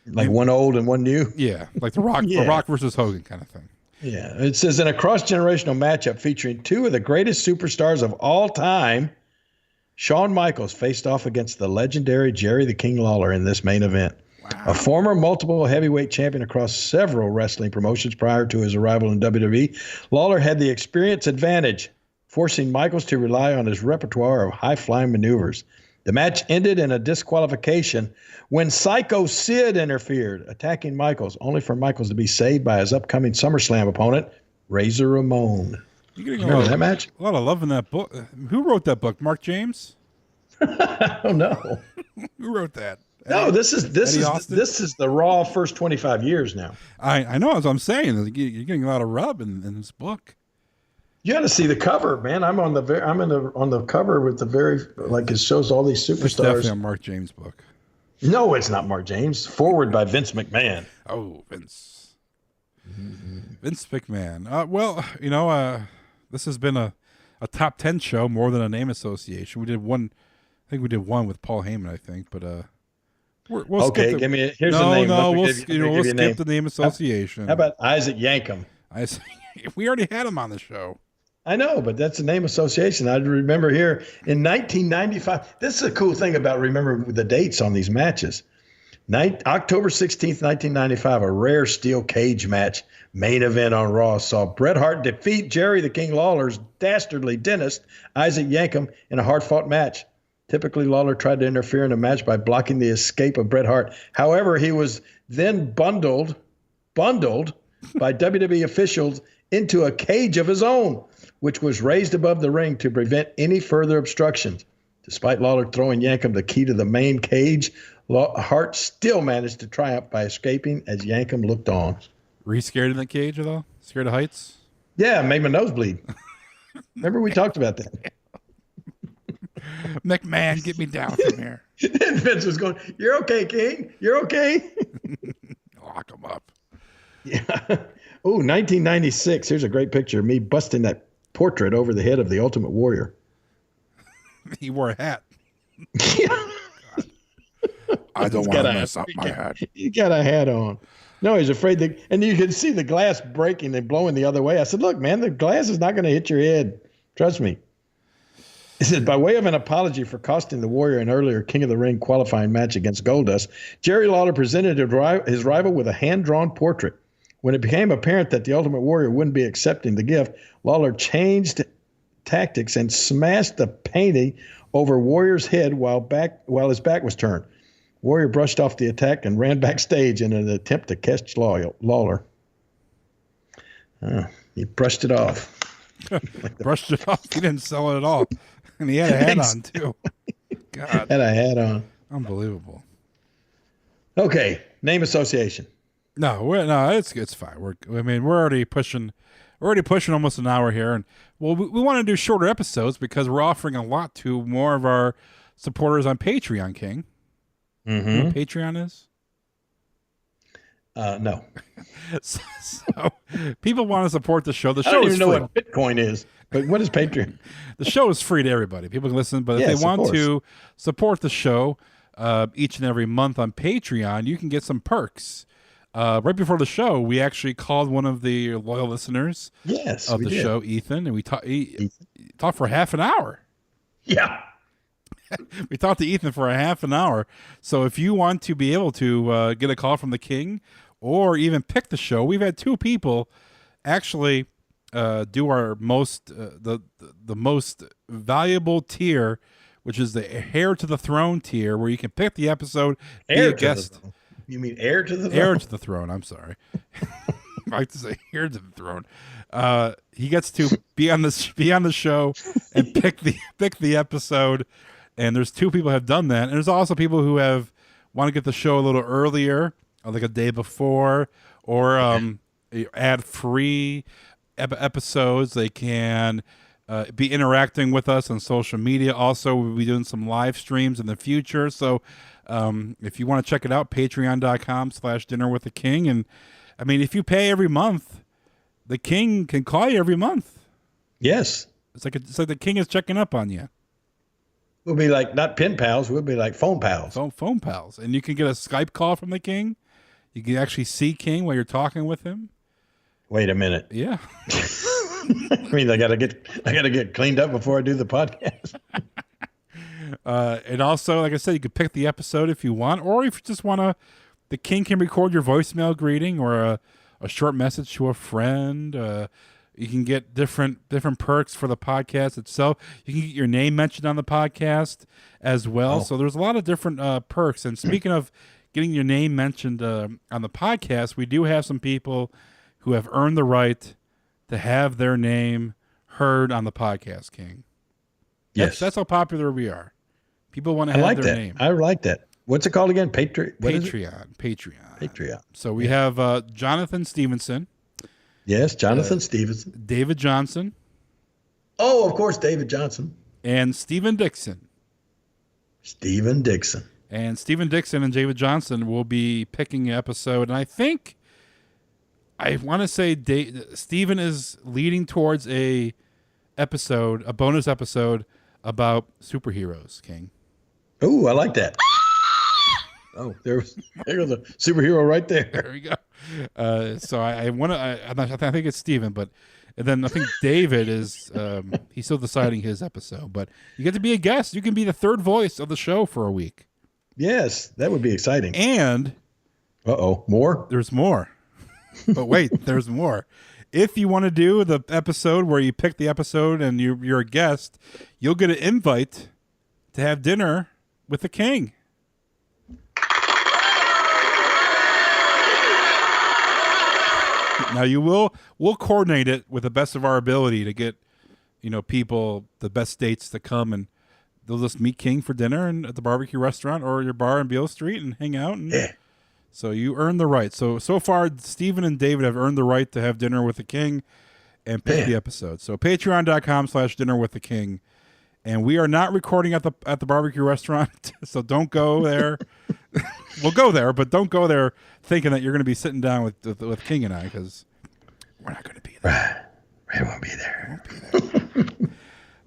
Like one old and one new? Yeah, like the Rock, the Rock versus Hogan kind of thing. Yeah, it says in a cross-generational matchup featuring two of the greatest superstars of all time, Shawn Michaels faced off against the legendary Jerry the King Lawler in this main event. Wow. A former multiple heavyweight champion across several wrestling promotions prior to his arrival in WWE, Lawler had the experience advantage, forcing Michaels to rely on his repertoire of high-flying maneuvers. The match ended in a disqualification when Psycho Sid interfered, attacking Michaels, only for Michaels to be saved by his upcoming SummerSlam opponent, Razor Ramon. Remember that match? A lot of love in that book. Who wrote that book? Mark James? I don't know. Who wrote that? No, this is the Raw first 25 years now. I know, as I'm saying, you're getting a lot of rub in this book. You got to see the cover, man. I'm on the cover with the very, like, it shows all these superstars. It's definitely a Mark James book. No, it's not Mark James. Forward by Vince McMahon. Oh, Vince. Mm-hmm. Vince McMahon. This has been a top 10 show more than a name association. We did one. I think we did one with Paul Heyman, I think, but we'll okay. skip Give me here's the name. No, we'll skip the name association. How about Isaac Yankem? We already had him on the show. I know, but that's a name association. I remember here in 1995. This is a cool thing about remembering the dates on these matches. October 16th, 1995, a rare steel cage match main event on Raw saw Bret Hart defeat Jerry the King Lawler's dastardly dentist, Isaac Yankem, in a hard-fought match. Typically, Lawler tried to interfere in a match by blocking the escape of Bret Hart. However, he was then bundled by WWE officials into a cage of his own, which was raised above the ring to prevent any further obstructions. Despite Lawler throwing Yankem the key to the main cage, Hart still managed to triumph by escaping as Yankem looked on. Were you scared in the cage at all? Scared of heights? Yeah, made my nose bleed. Remember we talked about that. McMahon, get me down from here. And Vince was going, "You're okay, King. You're okay." Lock him up. Yeah. Oh, 1996. Here's a great picture of me busting that portrait over the head of the Ultimate Warrior. He wore a hat. Yeah. I don't want to mess up my hat. He got a hat on. No, he's afraid that, and you can see the glass breaking and blowing the other way. I said, "Look, man, the glass is not going to hit your head. Trust me." He said, by way of an apology for costing the Warrior an earlier King of the Ring qualifying match against Goldust, Jerry Lawler presented his rival with a hand-drawn portrait. When it became apparent that the Ultimate Warrior wouldn't be accepting the gift, Lawler changed tactics and smashed the painting over Warrior's head while his back was turned. Warrior brushed off the attack and ran backstage in an attempt to catch Lawler. He brushed it off. Brushed it off. He didn't sell it at all. And he had a hat on, too. God. Had a hat on. Unbelievable. Okay. Name association. No, it's fine. We're already pushing almost an hour here, and we want to do shorter episodes because we're offering a lot to more of our supporters on Patreon, King. Mm-hmm. You know what Patreon is? No. So people want to support the show. The show I don't is even know free. what Bitcoin is, but what is Patreon? The show is free to everybody. People can listen, but if Yes, they want of course. to support the show each and every month on Patreon, you can get some perks. Right before the show, we actually called one of the loyal listeners of the show, Ethan, and we talked for half an hour. Yeah. We talked to Ethan for a half an hour. So if you want to be able to get a call from the King or even pick the show, we've had two people actually do our most the most valuable tier, which is the Heir to the Throne tier, where you can pick the episode, be a guest. You mean heir to the throne? Heir to the throne. I'm sorry. I like to say heir to the throne. He gets to be on the show and pick the episode. And there's two people who have done that. And there's also people who want to get the show a little earlier, like a day before, or add free episodes. They can be interacting with us on social media. Also, we'll be doing some live streams in the future. So if you want to check it out, patreon.com/dinnerwiththeking. And I mean, if you pay every month, the King can call you every month. Yes. It's like the King is checking up on you. We'll be like, not pen pals, we'll be like phone pals. Phone pals. And you can get a Skype call from the King. You can actually see King while you're talking with him. Wait a minute. Yeah. I mean, I gotta get cleaned up before I do the podcast. And also, like I said, you could pick the episode if you want, or if you just want to, the King can record your voicemail greeting or a short message to a friend. You can get different perks for the podcast itself. You can get your name mentioned on the podcast as well. So there's a lot of different perks. And speaking of getting your name mentioned on the podcast, we do have some people who have earned the right to have their name heard on the podcast, King. Yes. That's how popular we are. People want to I have like their that. name. I like that. What's it called again? Patreon. So we have Jonathan Stevenson. Yes, Jonathan Stevenson. David Johnson. Oh, of course, David Johnson. And Stephen Dixon. Stephen Dixon. And Stephen Dixon and David Johnson will be picking an episode. And I want to say Stephen is leading towards a bonus episode about superheroes, King. Oh, I like that. Oh, there's a superhero right there. There we go. So I think it's Steven, but and then I think David is he's still deciding his episode. But you get to be a guest. You can be the third voice of the show for a week. Yes, that would be exciting. And more? There's more. But wait, there's more. If you want to do the episode where you pick the episode and you're a guest, you'll get an invite to have dinner with the King. Now we'll coordinate it with the best of our ability to get, people, the best dates to come, and they'll just meet King for dinner and at the barbecue restaurant or your bar on Beale Street and hang out. And so you earn the right. So far, Stephen and David have earned the right to have dinner with the King and pick the episode. So patreon.com/dinnerwiththeking. And we are not recording at the barbecue restaurant, so don't go there. We'll go there, but don't go there thinking that you're going to be sitting down with King and I, because we're not going to be there. We won't be there.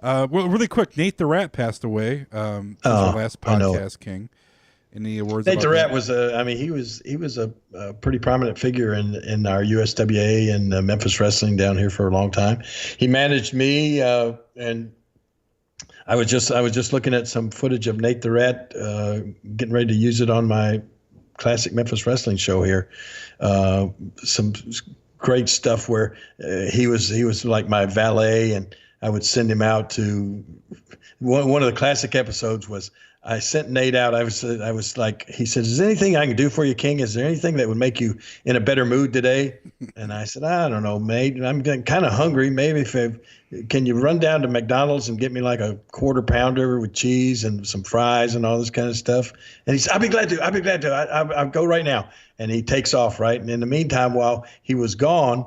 Well, really quick, Nate the Rat passed away. Our last podcast, King. Any awards? Nate the Rat was he was a pretty prominent figure in our USWA and Memphis wrestling down here for a long time. He managed me, and I was just looking at some footage of Nate the Rat, getting ready to use it on my classic Memphis wrestling show here. Some great stuff where he was like my valet, and I would send him out to one of the classic episodes was I sent Nate out. I was like, he said, "Is there anything I can do for you, King? Is there anything that would make you in a better mood today?" And I said, "I don't know, mate. I'm kind of hungry. Maybe can you run down to McDonald's and get me like a quarter pounder with cheese and some fries and all this kind of stuff?" And he said, "I'll be glad to. I'll go right now." And he takes off, right? And in the meantime, while he was gone,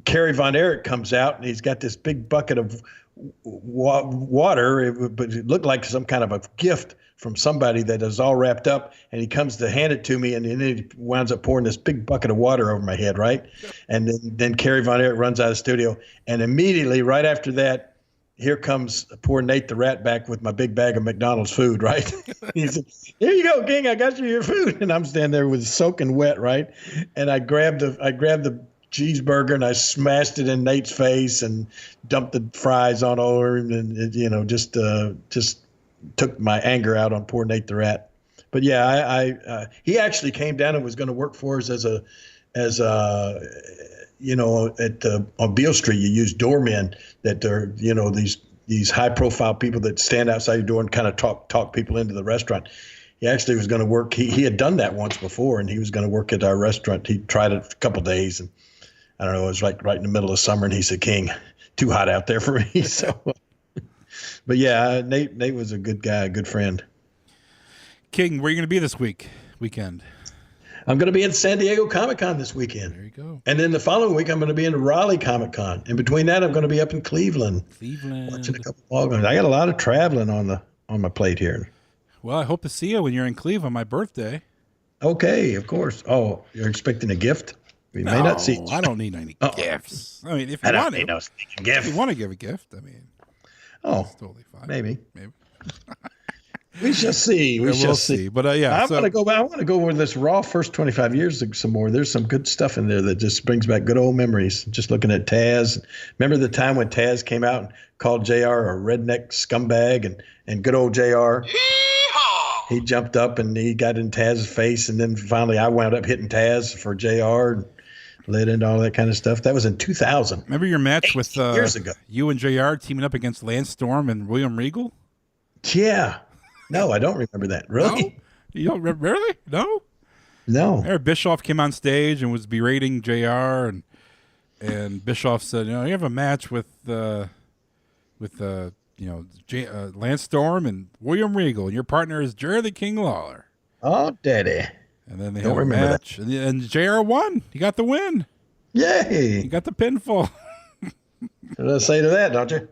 Kerry Von Erich comes out, and he's got this big bucket of water, but it looked like some kind of a gift from somebody that is all wrapped up, and he comes to hand it to me, and then he winds up pouring this big bucket of water over my head, right? And then Kerry Von Erich runs out of the studio, and immediately right after that, here comes poor Nate the Rat back with my big bag of McDonald's food, right? He said, "Here you go, King, I got you your food." And I'm standing there with soaking wet, right? And I grabbed the cheeseburger and I smashed it in Nate's face and dumped the fries on over him, and just took my anger out on poor Nate the Rat. But yeah, he actually came down and was going to work for us on Beale Street. You use doormen that are these high profile people that stand outside your door and kind of talk people into the restaurant. He actually was going to work. He had done that once before, and he was going to work at our restaurant. He tried it a couple of days, and I don't know, it was like right in the middle of summer, and he said, "King, too hot out there for me." So, but yeah, Nate was a good guy, a good friend. King, where are you going to be this weekend? I'm going to be in San Diego Comic-Con this weekend. There you go. And then the following week, I'm going to be in Raleigh Comic-Con. In between that, I'm going to be up in Cleveland. Watching a couple ball games. I got a lot of traveling on my plate here. Well, I hope to see you when you're in Cleveland on my birthday. Okay, of course. Oh, you're expecting a gift? We may not see. I don't need any gifts. I mean, if I you don't want need to, no sneaking gift. if you want to give a gift, I mean, Oh, it's totally fine. maybe. We shall see. We shall see. But yeah, I want to go back. I want to go over this Raw first 25 years some more. There's some good stuff in there that just brings back good old memories. Just looking at Taz. Remember the time when Taz came out and called JR a redneck scumbag, and good old JR. He jumped up and he got in Taz's face, and then finally I wound up hitting Taz for JR and led into all that kind of stuff. That was in 2000. Remember your match with years ago. You and JR teaming up against Lance Storm and William Regal? Yeah. No, I don't remember that. Really? No? You don't remember? Really? No? No. There, Bischoff came on stage and was berating JR, and Bischoff said, you have a match with Lance Storm and William Regal, and your partner is Jerry the King Lawler. Oh, daddy. And then they had a match, and JR won. He got the win. Yay. He got the pinfall. What did I say to that, don't you?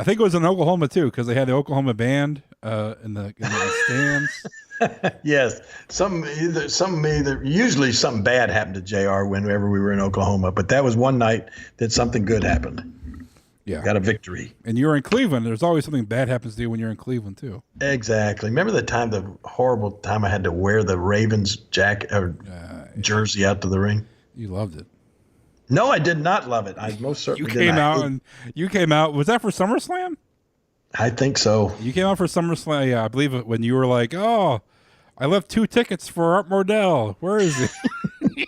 I think it was in Oklahoma, too, because they had the Oklahoma band in the stands. Yes. Usually something bad happened to JR whenever we were in Oklahoma, but that was one night that something good happened. Yeah. Got a victory. And you're in Cleveland. There's always something bad happens to you when you're in Cleveland, too. Exactly. Remember the horrible time I had to wear the Ravens jersey out to the ring? You loved it. No, I did not love it. I most certainly did not. You came out. Was that for SummerSlam? I think so. You came out for SummerSlam. Yeah, I believe it, when you were like, "Oh, I left 2 tickets for Art Mordell. Where is he?"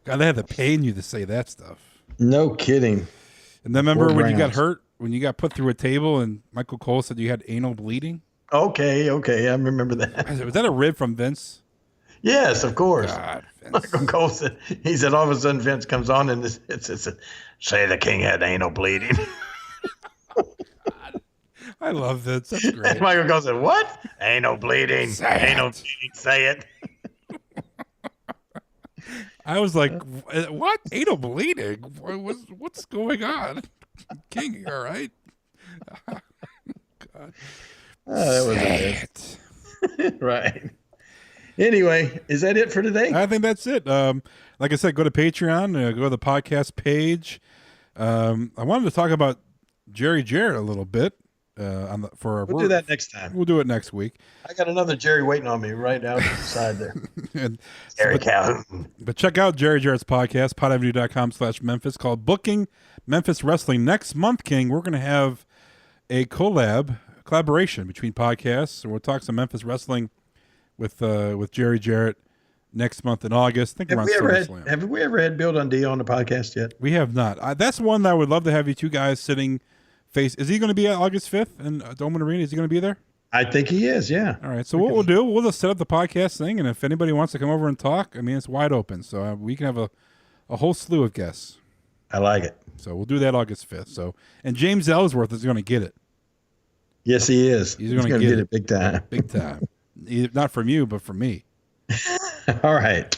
God, they had to pain you to say that stuff. No kidding. And then remember when you got hurt, when you got put through a table, and Michael Cole said you had anal bleeding? Okay, I remember that. Was that a rib from Vince? Yes, of course. God, Michael Cole said, he said, all of a sudden Vince comes on and it said, say the king had anal bleeding. I love Vince. That's great. And Michael Cole said, what? Anal bleeding. Anal bleeding. Say it. I was like, what? Anal bleeding? What's going on? King, you all right? God. That was it. Right. Anyway, is that it for today? I think that's it. Like I said, go to Patreon, go to the podcast page. I wanted to talk about Jerry Jarrett a little bit. We'll do that next time. We'll do it next week. I got another Jerry waiting on me right out the side there. Jerry Calhoun. But check out Jerry Jarrett's podcast, podavenue.com/Memphis, called Booking Memphis Wrestling. Next month, King, we're going to have a collaboration between podcasts. We'll talk some Memphis wrestling with Jerry Jarrett next month in August. I think have we ever had Bill Dundee on the podcast yet? We have not. That's one that I would love to have you two guys sitting face. Is he going to be at August 5th in Doman Arena? Is he going to be there? I think he is, yeah. All right. So what we'll do, we'll just set up the podcast thing, and if anybody wants to come over and talk, I mean, it's wide open. So we can have a whole slew of guests. I like it. So we'll do that August 5th. So, and James Ellsworth is going to get it. Yes, he is. He's going to get it big time. Big time. Not from you, but from me. All right.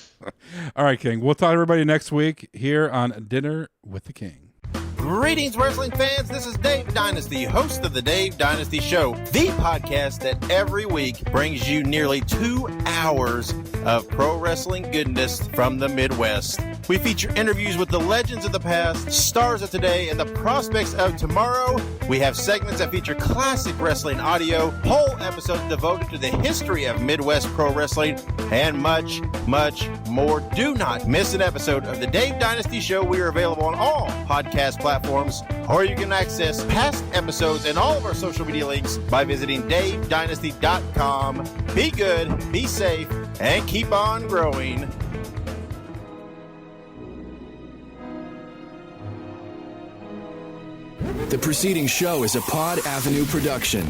All right, King. We'll talk to everybody next week here on Dinner with the King. Greetings, wrestling fans. This is Dave Dynasty, host of the Dave Dynasty Show, the podcast that every week brings you nearly 2 hours of pro wrestling goodness from the Midwest. We feature interviews with the legends of the past, stars of today, and the prospects of tomorrow. We have segments that feature classic wrestling audio, whole episodes devoted to the history of Midwest pro wrestling, and much, much more. Do not miss an episode of the Dave Dynasty Show. We are available on all podcast platforms, or you can access past episodes and all of our social media links by visiting davedynasty.com. Be good, be safe, and keep on growing. The preceding show is a Pod Avenue production.